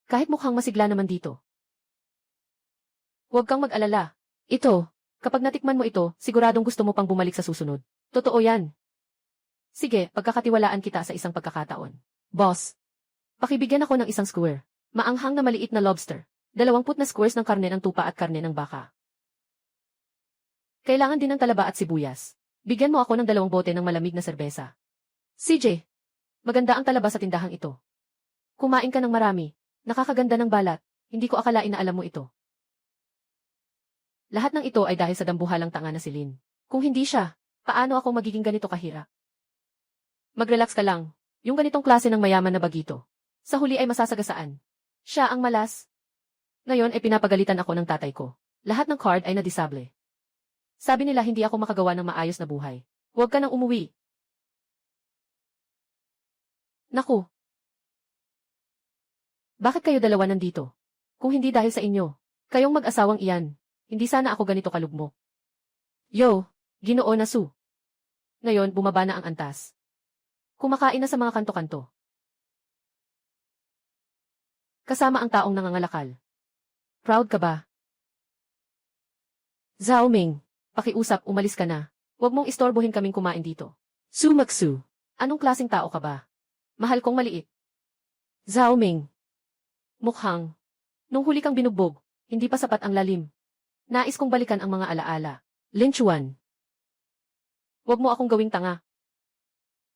Kahit mukhang masigla naman dito. Huwag kang mag-alala. Ito, kapag natikman mo ito, siguradong gusto mo pang bumalik sa susunod. Totoo yan. Sige, pagkakatiwalaan kita sa isang pagkakataon. Boss, pakibigyan ako ng isang square. Maanghang na maliit na lobster. 20 na squares ng karne ng tupa at karne ng baka. Kailangan din ng talaba at sibuyas. Bigyan mo ako ng 2 bote ng malamig na serbesa. CJ, maganda ang talaba sa tindahang ito. Kumain ka ng marami. Nakakaganda ng balat. Hindi ko akalain na alam mo ito. Lahat ng ito ay dahil sa dambuhalang tanga na si Lin. Kung hindi siya, paano ako magiging ganito kahirap? Mag-relax ka lang. Yung ganitong klase ng mayaman na bagito. Sa huli ay masasagasaan. Siya ang malas. Ngayon ay pinapagalitan ako ng tatay ko. Lahat ng card ay nadisable. Sabi nila hindi ako makagawa ng maayos na buhay. Huwag ka nang umuwi. Naku. Bakit kayo dalawa nandito? Kung hindi dahil sa inyo, kayong mag-asawang iyan. Hindi sana ako ganito kalugmok. Yo, Ginoo na Su. Ngayon, bumaba na ang antas. Kumakain na sa mga kanto-kanto. Kasama ang taong nangangalakal. Proud ka ba? Zhao Ming, pakiusap, umalis ka na. Huwag mong istorbohin kaming kumain dito. Su Maksu, anong klaseng tao ka ba? Mahal kong maliit. Zhao Ming. Mukhang. Nung huli kang binugbog, hindi pa sapat ang lalim. Nais kong balikan ang mga alaala. Lin Chuan. Huwag mo akong gawing tanga.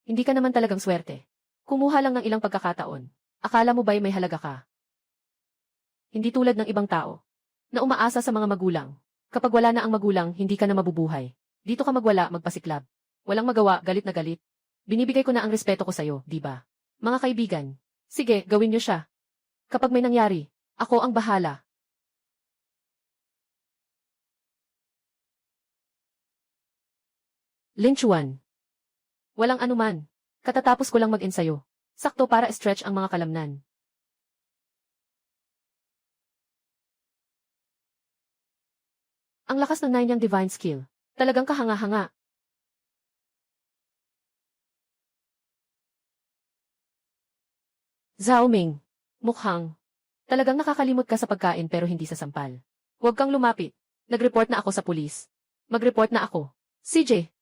Hindi ka naman talagang swerte. Kumuha lang ng ilang pagkakataon. Akala mo ba'y may halaga ka? Hindi tulad ng ibang tao, na umaasa sa mga magulang. Kapag wala na ang magulang, hindi ka na mabubuhay. Dito ka magwala, magpasiklab. Walang magawa, galit na galit. Binibigay ko na ang respeto ko sa'yo, di ba? Mga kaibigan, sige, gawin niyo siya. Kapag may nangyari, ako ang bahala. Lin Chuan. Walang anuman. Katatapos ko lang mag-ensayo. Sakto para stretch ang mga kalamnan. Ang lakas ng nine niyang divine skill. Talagang kahanga-hanga. Zhao Ming. Mukhang. Talagang nakakalimot ka sa pagkain pero hindi sa sampal. Huwag kang lumapit. Nag-report na ako sa pulis. Mag-report na ako. CJ.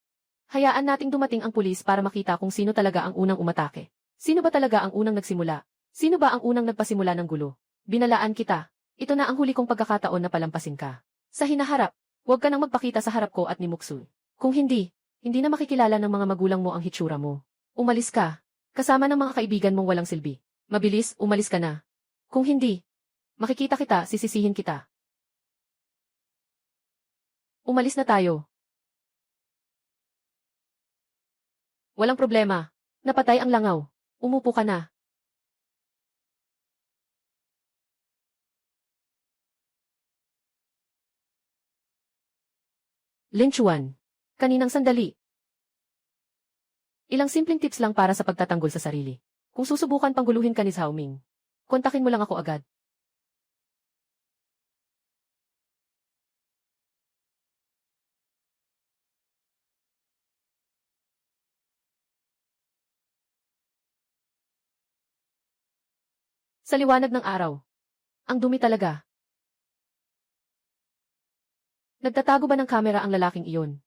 Hayaan nating dumating ang pulis para makita kung sino talaga ang unang umatake. Sino ba talaga ang unang nagsimula? Sino ba ang unang nagpasimula ng gulo? Binalaan kita. Ito na ang huli kong pagkakataon na palampasin ka. Sa hinaharap, huwag ka nang magpakita sa harap ko at ni Muksul. Kung hindi, hindi na makikilala ng mga magulang mo ang hitsura mo. Umalis ka. Kasama ng mga kaibigan mong walang silbi. Mabilis, umalis ka na. Kung hindi, makikita kita, sisisihin kita. Umalis na tayo. Walang problema. Napatay ang langaw. Umupo ka na. Linchuan. Kaninang sandali. Ilang simpleng tips lang para sa pagtatanggol sa sarili. Kung susubukan pang guluhin ka ni Zhao Ming, kontakin mo lang ako agad. Sa liwanag ng araw. Ang dumi talaga. Nagtatago ba ng kamera ang lalaking iyon?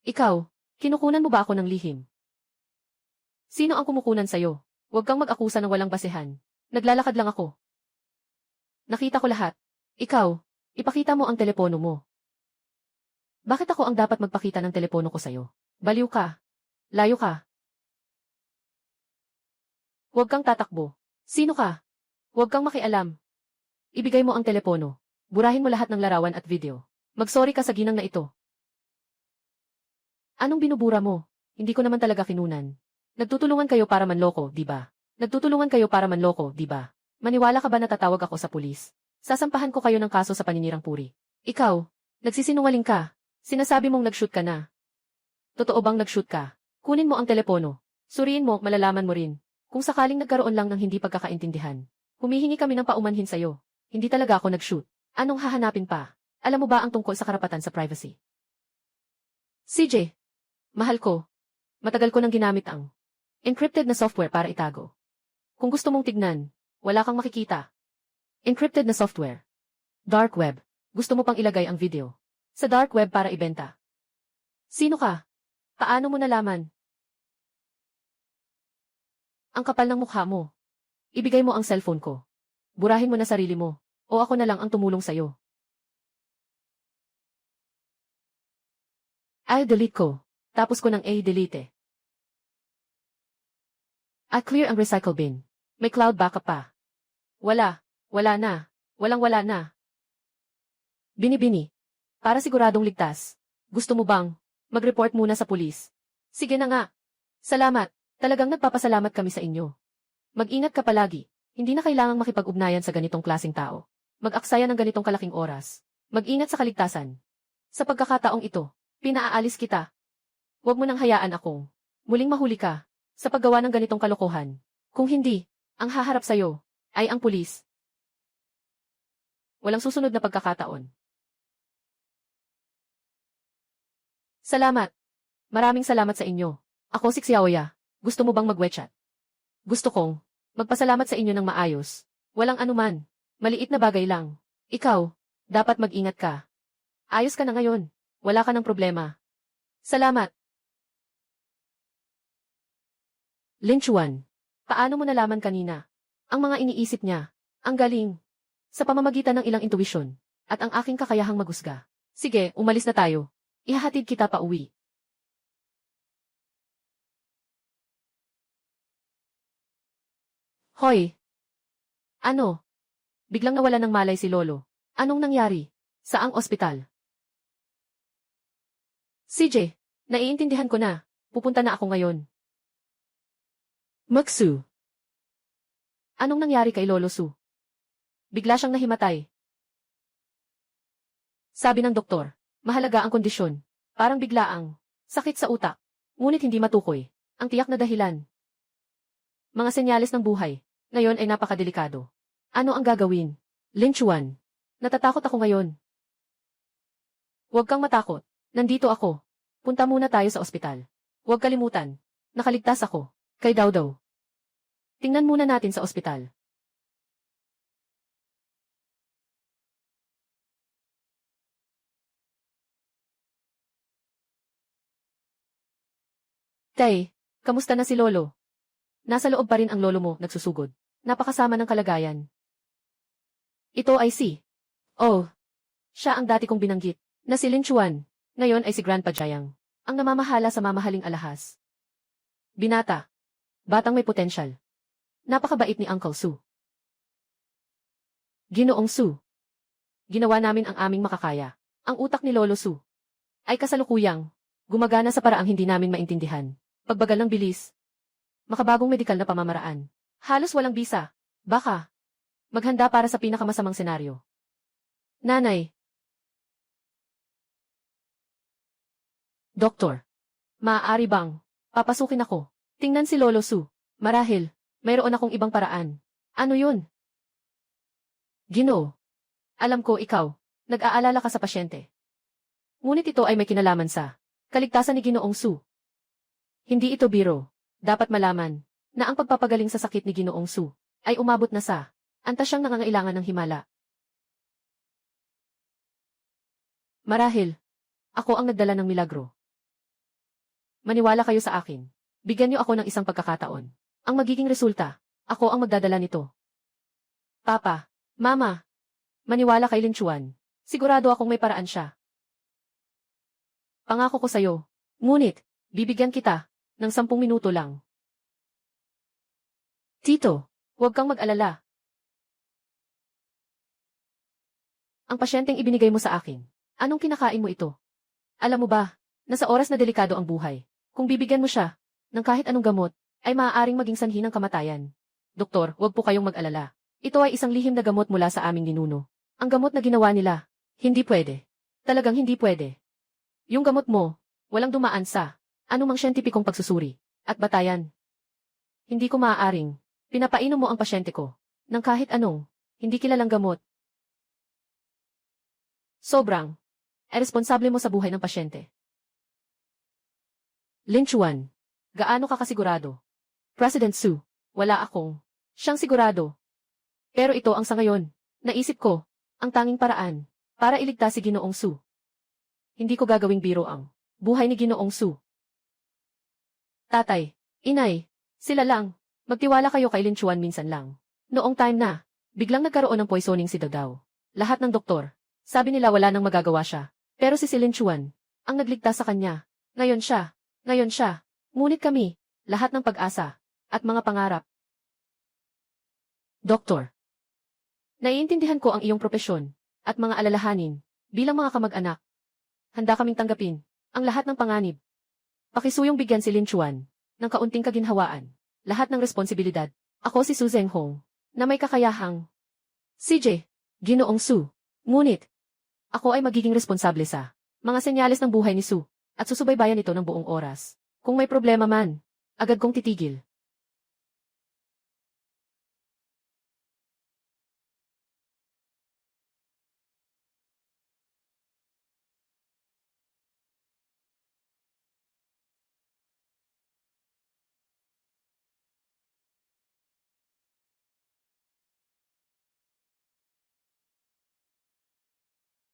Ikaw, kinukunan mo ba ako ng lihim? Sino ang kumukunan sa'yo? Huwag kang mag-akusa ng walang basehan. Naglalakad lang ako. Nakita ko lahat. Ikaw, ipakita mo ang telepono mo. Bakit ako ang dapat magpakita ng telepono ko sa'yo? Baliw ka. Layo ka. Huwag kang tatakbo. Sino ka? Huwag kang makialam. Ibigay mo ang telepono. Burahin mo lahat ng larawan at video. Magsorry ka sa ginang na ito. Anong binubura mo? Hindi ko naman talaga kinunan. Nagtutulungan kayo para manloko, di ba? Nagtutulungan kayo para manloko, di ba? Maniwala ka ba na tatawag ako sa pulis? Sasampahan ko kayo ng kaso sa paninirang puri. Ikaw, nagsisinungaling ka. Sinasabi mong nag-shoot ka na. Totoo bang nag-shoot ka? Kunin mo ang telepono. Suriin mo, malalaman mo rin. Kung sakaling nagkaroon lang ng hindi pagkakaintindihan. Humihingi kami ng paumanhin sa'yo. Hindi talaga ako nag-shoot. Anong hahanapin pa? Alam mo ba ang tungkol sa karapatan sa privacy? CJ, mahal ko. Matagal ko nang ginamit ang encrypted na software para itago. Kung gusto mong tignan, wala kang makikita. Encrypted na software. Dark web. Gusto mo pang ilagay ang video sa dark web para ibenta. Sino ka? Paano mo nalaman? Ang kapal ng mukha mo. Ibigay mo ang cellphone ko. Burahin mo na sarili mo, o ako na lang ang tumulong sa'yo. Ay, delete ko. Tapos ko ng delete. Clear ang recycle bin. May cloud backup pa. Wala na. Wala na. Bini-bini. Para siguradong ligtas. Gusto mo bang mag-report muna sa pulis? Sige na nga. Salamat. Talagang nagpapasalamat kami sa inyo. Mag-ingat ka palagi. Hindi na kailangang makipag-ugnayan sa ganitong klaseng tao. Mag-aksaya ng ganitong kalaking oras. Mag-ingat sa kaligtasan. Sa pagkakataong ito, pinaalis kita. Huwag mo nang hayaan akong muling mahuli ka sa paggawa ng ganitong kalokohan. Kung hindi, ang haharap sa'yo ay ang pulis. Walang susunod na pagkakataon. Salamat. Maraming salamat sa inyo. Ako si Xiaoya. Gusto mo bang mag-WeChat? Gusto kong magpasalamat sa inyo ng maayos. Walang anuman. Maliit na bagay lang. Ikaw, dapat mag-ingat ka. Ayos ka na ngayon. Wala ka ng problema. Salamat. Linchuan. Paano mo nalaman kanina? Ang mga iniisip niya. Ang galing. Sa pamamagitan ng ilang intuition. At ang aking kakayahang magusga. Sige, umalis na tayo. Ihahatid kita pa uwi. Hoy! Ano? Biglang nawala ng malay si Lolo. Anong nangyari? Saang ospital? CJ, naiintindihan ko na. Pupunta na ako ngayon. Maxu. Anong nangyari kay Lolo Su? Bigla siyang nahimatay. Sabi ng doktor, mahalaga ang kondisyon. Parang biglaang sakit sa utak. Ngunit hindi matukoy. Ang tiyak na dahilan. Mga senyales ng buhay. Ngayon ay napakadelikado. Ano ang gagawin? Linchuan. Natatakot ako ngayon. Huwag kang matakot. Nandito ako. Punta muna tayo sa ospital. Huwag kalimutan. Nakaligtas ako. Kay Dawdaw. Tingnan muna natin sa ospital. Tay, kamusta na si Lolo? Nasa loob pa rin ang lolo mo, nagsusugod. Napakasama ng kalagayan. Ito ay si. Oh. Siya ang dati kong binanggit, na si Linchuan. Ngayon ay si Grandpa Jiang, ang namamahala sa mamahaling alahas. Binata. Batang may potensyal. Napakabait ni Uncle Su. Ginoong Su. Ginawa namin ang aming makakaya. Ang utak ni Lolo Su ay kasalukuyang gumagana sa paraang hindi namin maintindihan. Pagbagal ng bilis. Makabagong medikal na pamamaraan. Halos walang bisa. Baka maghanda para sa pinakamasamang senaryo. Nanay. Doktor. Maaari bang papasukin ako? Tingnan si Lolo Su. Marahil, mayroon akong ibang paraan. Ano yun? Ginoo. Alam ko ikaw, nag-aalala ka sa pasyente. Ngunit ito ay may kinalaman sa kaligtasan ni Ginoong Su. Hindi ito biro. Dapat malaman na ang pagpapagaling sa sakit ni Ginoong Su ay umabot na sa antas siyang nangangailangan ng himala. Marahil, ako ang nagdala ng milagro. Maniwala kayo sa akin. Bigyan niyo ako ng isang pagkakataon. Ang magiging resulta, ako ang magdadala nito. Papa, Mama, maniwala kay Lin Chuan. Sigurado akong may paraan siya. Pangako ko sa'yo. Ngunit, bibigyan kita ng 10 minuto lang. Tito, huwag kang mag-alala. Ang pasyenteng ibinigay mo sa akin. Anong kinakain mo ito? Alam mo ba, nasa oras na delikado ang buhay. Kung bibigyan mo siya ng kahit anong gamot, ay maaaring maging sanhi ng kamatayan. Doktor, huwag po kayong mag-alala. Ito ay isang lihim na gamot mula sa aming ninuno. Ang gamot na ginawa nila, hindi pwede. Talagang hindi pwede. Yung gamot mo, walang dumaan sa anumang siyentipikong pagsusuri at batayan. Hindi ko maaaring pinapainom mo ang pasyente ko ng kahit anong hindi kilalang gamot. Sobrang iresponsable mo sa buhay ng pasyente. Lin Chuan, gaano ka kasigurado? President Su, wala akong siyang sigurado. Pero ito ang sa ngayon, naisip ko, ang tanging paraan para iligtas si Ginoong Su. Hindi ko gagawing biro ang buhay ni Ginoong Su. Tatay, inay, sila lang, magtiwala kayo kay Lin Chuan minsan lang. Noong time na, biglang nagkaroon ng poisoning si Dadaw. Lahat ng doktor, sabi nila wala nang magagawa siya. Pero si Lin Chuan, ang nagligtas sa kanya. Ngayon siya, ngunit kami, lahat ng pag-asa, at mga pangarap. Doktor. Naiintindihan ko ang iyong propesyon, at mga alalahanin, bilang mga kamag-anak. Handa kaming tanggapin ang lahat ng panganib. Pakisuyong bigyan si Lin Chuan ng kaunting kaginhawaan, lahat ng responsibilidad. Ako si Su Zhenghong, na may kakayahang CJ, Ginoong Su. Ngunit, ako ay magiging responsable sa mga senyales ng buhay ni Su, at susubaybayan ito ng buong oras. Kung may problema man, agad kong titigil.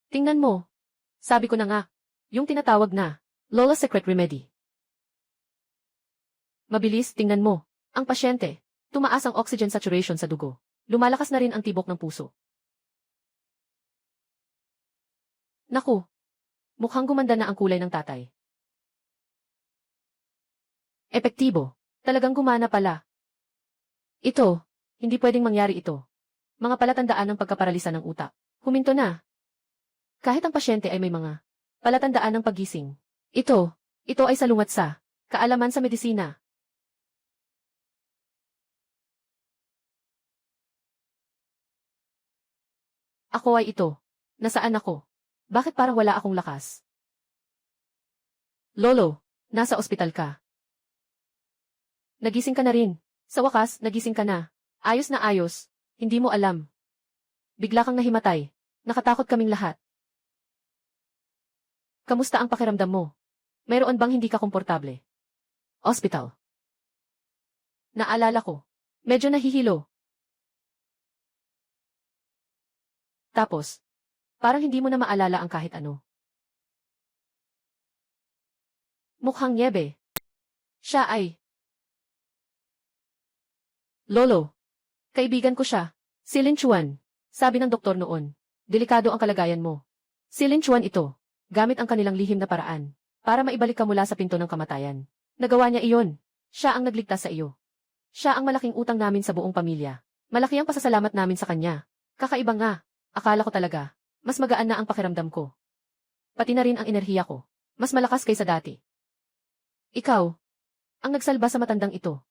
Tingnan mo. Sabi ko na nga, yung tinatawag na Lola's Secret Remedy. Mabilis, tingnan mo. Ang pasyente, tumaas ang oxygen saturation sa dugo. Lumalakas na rin ang tibok ng puso. Naku, mukhang gumanda na ang kulay ng tatay. Epektibo, talagang gumana pala. Ito, hindi pwedeng mangyari ito. Mga palatandaan ng pagkaparalisa ng utak. Huminto na. Kahit ang pasyente ay may mga palatandaan ng paggising. Ito ay salungat sa kaalaman sa medisina. Ako ay ito. Nasaan ako? Bakit parang wala akong lakas? Lolo, nasa ospital ka. Nagising ka na rin. Sa wakas, nagising ka na. Ayos na ayos. Hindi mo alam. Bigla kang nahimatay. Nakatakot kaming lahat. Kamusta ang pakiramdam mo? Mayroon bang hindi ka komportable? Hospital. Naalala ko. Medyo nahihilo. Tapos, parang hindi mo na maalala ang kahit ano. Mukhang niebe. Siya ay Lolo. Kaibigan ko siya. Si Lin Chuan. Sabi ng doktor noon. Delikado ang kalagayan mo. Si Lin Chuan ito. Gamit ang kanilang lihim na paraan para maibalik ka mula sa pinto ng kamatayan. Nagawa niya iyon. Siya ang nagligtas sa iyo. Siya ang malaking utang namin sa buong pamilya. Malaki ang pasasalamat namin sa kanya. Kakaiba nga. Akala ko talaga, mas magaan na ang pakiramdam ko. Pati na rin ang enerhiya ko. Mas malakas kaysa dati. Ikaw, ang nagsalba sa matandang ito.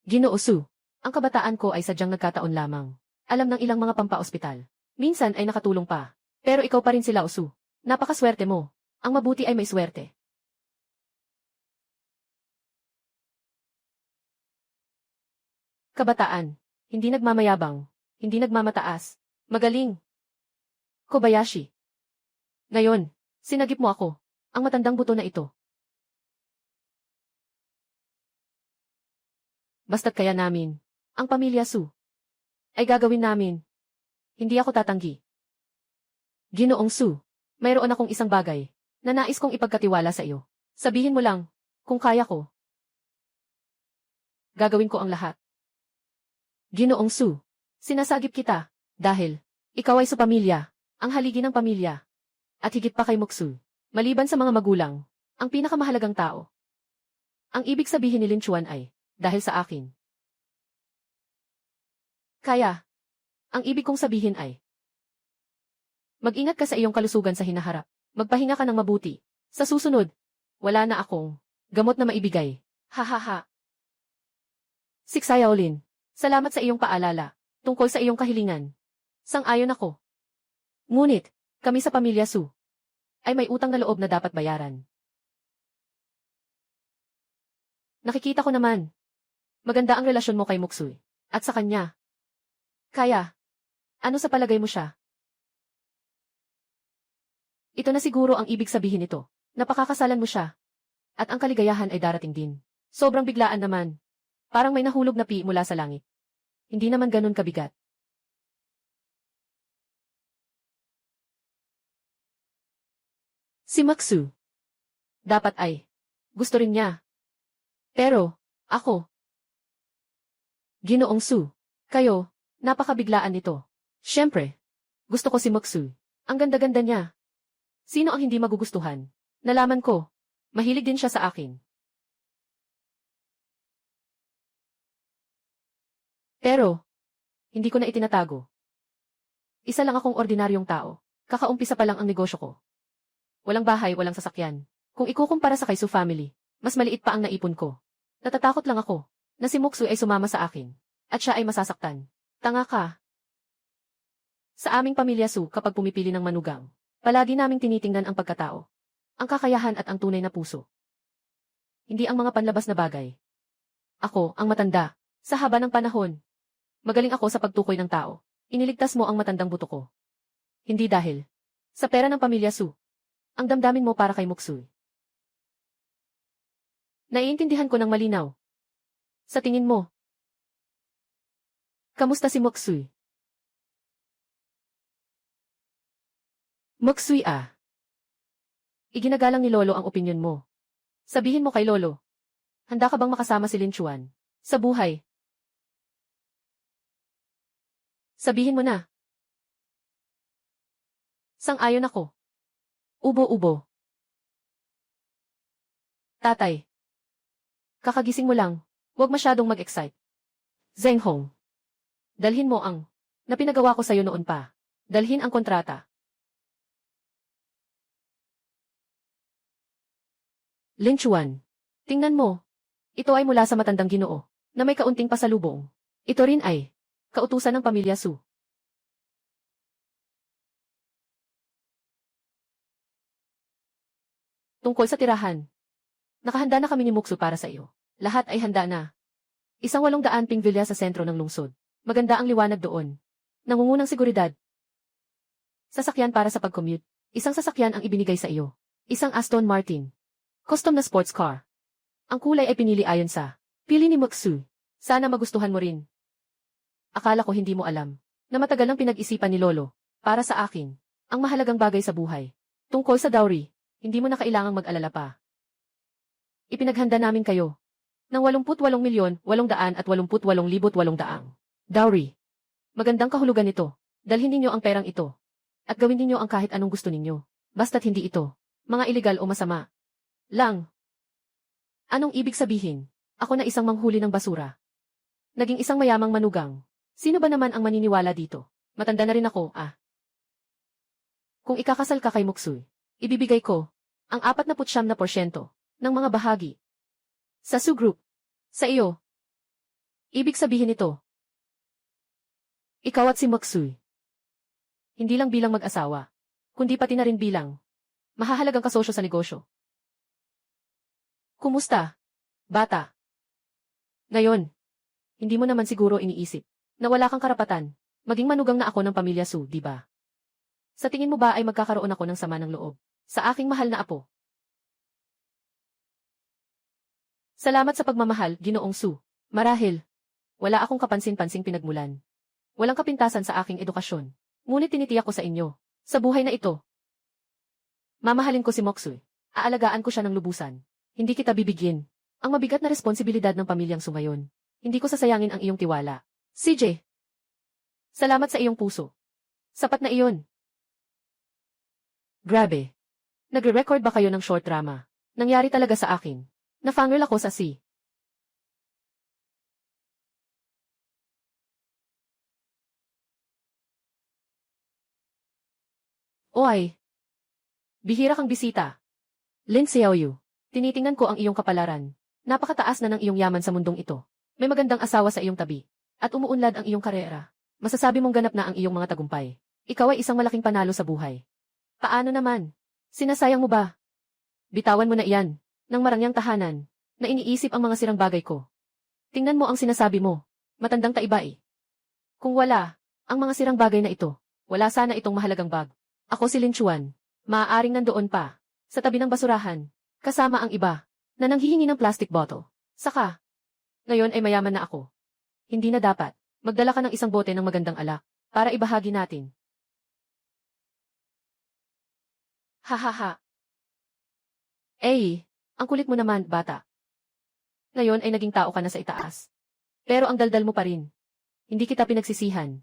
Ginoo Su, ang kabataan ko ay sadyang nagkataon lamang. Alam ng ilang mga pampa-ospital. Minsan ay nakatulong pa. Pero ikaw pa rin sila, Osu. Napakaswerte mo. Ang mabuti ay may swerte. Kabataan. Hindi nagmamayabang. Hindi nagmamataas. Magaling. Kobayashi. Ngayon, sinagip mo ako. Ang matandang buto na ito. Basta't kaya namin. Ang pamilya Su. Ay gagawin namin. Hindi ako tatanggi. Ginoong Su, mayroon akong isang bagay na nais kong ipagkatiwala sa iyo. Sabihin mo lang, kung kaya ko. Gagawin ko ang lahat. Ginoong Su, sinasagip kita, dahil ikaw ay sa pamilya, ang haligi ng pamilya. At higit pa kay Moksu, maliban sa mga magulang, ang pinakamahalagang tao. Ang ibig sabihin ni Lin Chuan ay, dahil sa akin. Kaya, ang ibig kong sabihin ay, mag-ingat ka sa iyong kalusugan sa hinaharap. Magpahinga ka ng mabuti. Sa susunod, wala na akong gamot na maibigay. Ha ha ha. Siksayaolin, salamat sa iyong paalala tungkol sa iyong kahilingan. Sang-ayon ako. Ngunit, kami sa pamilya Su ay may utang na loob na dapat bayaran. Nakikita ko naman. Maganda ang relasyon mo kay Moksuy at sa kanya. Kaya, ano sa palagay mo siya? Ito na siguro ang ibig sabihin nito. Napakakasalan mo siya. At ang kaligayahan ay darating din. Sobrang biglaan naman. Parang may nahulog na pi mula sa langit. Hindi naman ganun kabigat. Si Maksu. Dapat ay. Gusto rin niya. Pero, ako. Ginoong Su. Kayo, napakabiglaan nito. Siyempre. Gusto ko si Maksu. Ang ganda-ganda niya. Sino ang hindi magugustuhan? Nalaman ko. Mahilig din siya sa akin. Pero, hindi ko na itinatago. Isa lang akong ordinaryong tao. Kakaumpisa pa lang ang negosyo ko. Walang bahay, walang sasakyan. Kung ikukumpara sa Kaisu family, mas maliit pa ang naipon ko. Natatakot lang ako na si Moksu ay sumama sa akin. At siya ay masasaktan. Tanga ka. Sa aming pamilya Su, kapag pumipili ng manugang, palagi naming tinitingnan ang pagkatao, ang kakayahan at ang tunay na puso. Hindi ang mga panlabas na bagay. Ako, ang matanda, sa haba ng panahon. Magaling ako sa pagtukoy ng tao. Iniligtas mo ang matandang buto ko. Hindi dahil sa pera ng pamilya Su. Ang damdamin mo para kay Moksu. Naiintindihan ko ng malinaw. Sa tingin mo, kamusta si Moksu? Moksu ah. Iginagalang ni Lolo ang opinyon mo. Sabihin mo kay Lolo. Handa ka bang makasama si Lin Chuan sa buhay? Sabihin mo na. Sang-ayon ako. Ubo-ubo. Tatay. Kakagising mo lang. Huwag masyadong mag-excite. Zheng Hong. Dalhin mo ang na pinagawa ko sa'yo noon pa. Dalhin ang kontrata. Lin Chuan. Tingnan mo. Ito ay mula sa matandang Ginoo, na may kaunting pasalubong. Ito rin ay kautusan ng pamilya Su. Tungkol sa tirahan. Nakahanda na kami ni Moksu para sa iyo. Lahat ay handa na. Isang 800 ping villa sa sentro ng lungsod. Maganda ang liwanag doon. Nangungunang seguridad. Sasakyan para sa pag-commute. Isang sasakyan ang ibinigay sa iyo. Isang Aston Martin. Custom na sports car. Ang kulay ay pinili ayon sa pili ni Moksu. Sana magustuhan mo rin. Akala ko hindi mo alam na matagal nang pinag-isipan ni Lolo para sa akin ang mahalagang bagay sa buhay. Tungkol sa dowry, hindi mo na kailangang mag-alala pa. Ipinaghanda namin kayo ng 88,888,800 dowry. Magandang kahulugan nito. Dalhin ninyo ang perang ito at gawin ninyo ang kahit anong gusto ninyo. Basta't hindi ito mga iligal o masama lang. Anong ibig sabihin? Ako na isang manghuli ng basura. Naging isang mayamang manugang. Sino ba naman ang maniniwala dito? Matanda na rin ako, Kung ikakasal ka kay Moksoy, ibibigay ko ang 49% ng mga bahagi sa Su Group sa iyo. Ibig sabihin nito, ikaw at si Moksoy, hindi lang bilang mag-asawa, kundi pati na rin bilang mahahalagang kasosyo sa negosyo. Kumusta, bata? Ngayon, hindi mo naman siguro iniisip na wala kang karapatan maging manugang na ako ng pamilya Su, di ba? Sa tingin mo ba ay magkakaroon ako ng sama ng loob sa aking mahal na apo? Salamat sa pagmamahal, Ginoong Su. Marahil, wala akong kapansin-pansing pinagmulan. Walang kapintasan sa aking edukasyon. Ngunit tinitiyak ko sa inyo, sa buhay na ito. Mamahalin ko si Moksoy. Aalagaan ko siya ng lubusan. Hindi kita bibigyan. Ang mabigat na responsibilidad ng pamilyang Su ngayon. Hindi ko sasayangin ang iyong tiwala. CJ, salamat sa iyong puso. Sapat na iyon. Grabe. Nagre-record ba kayo ng short drama? Nangyari talaga sa akin. Nafangirl ako sa C. Oy. Bihira kang bisita. Lin Xiaoyu. Tinitingnan ko ang iyong kapalaran. Napakataas na ng iyong yaman sa mundong ito. May magandang asawa sa iyong tabi. At umuunlad ang iyong karera. Masasabi mong ganap na ang iyong mga tagumpay. Ikaw ay isang malaking panalo sa buhay. Paano naman? Sinasayang mo ba? Bitawan mo na iyan, ng marangyang tahanan, na iniisip ang mga sirang bagay ko. Tingnan mo ang sinasabi mo. Matandang taiba eh. Kung wala, ang mga sirang bagay na ito, wala sana itong mahalagang bag. Ako si Lin Chuan. Maaaring nandoon pa, sa tabi ng basurahan, kasama ang iba, na nanghihingi ng plastic bottle. Saka, ngayon ay mayaman na ako. Hindi na dapat, magdala ka ng isang bote ng magandang alak, para ibahagi natin. Hahaha. Ang kulit mo naman, bata. Ngayon ay naging tao ka na sa itaas. Pero ang daldal mo pa rin. Hindi kita pinagsisihan.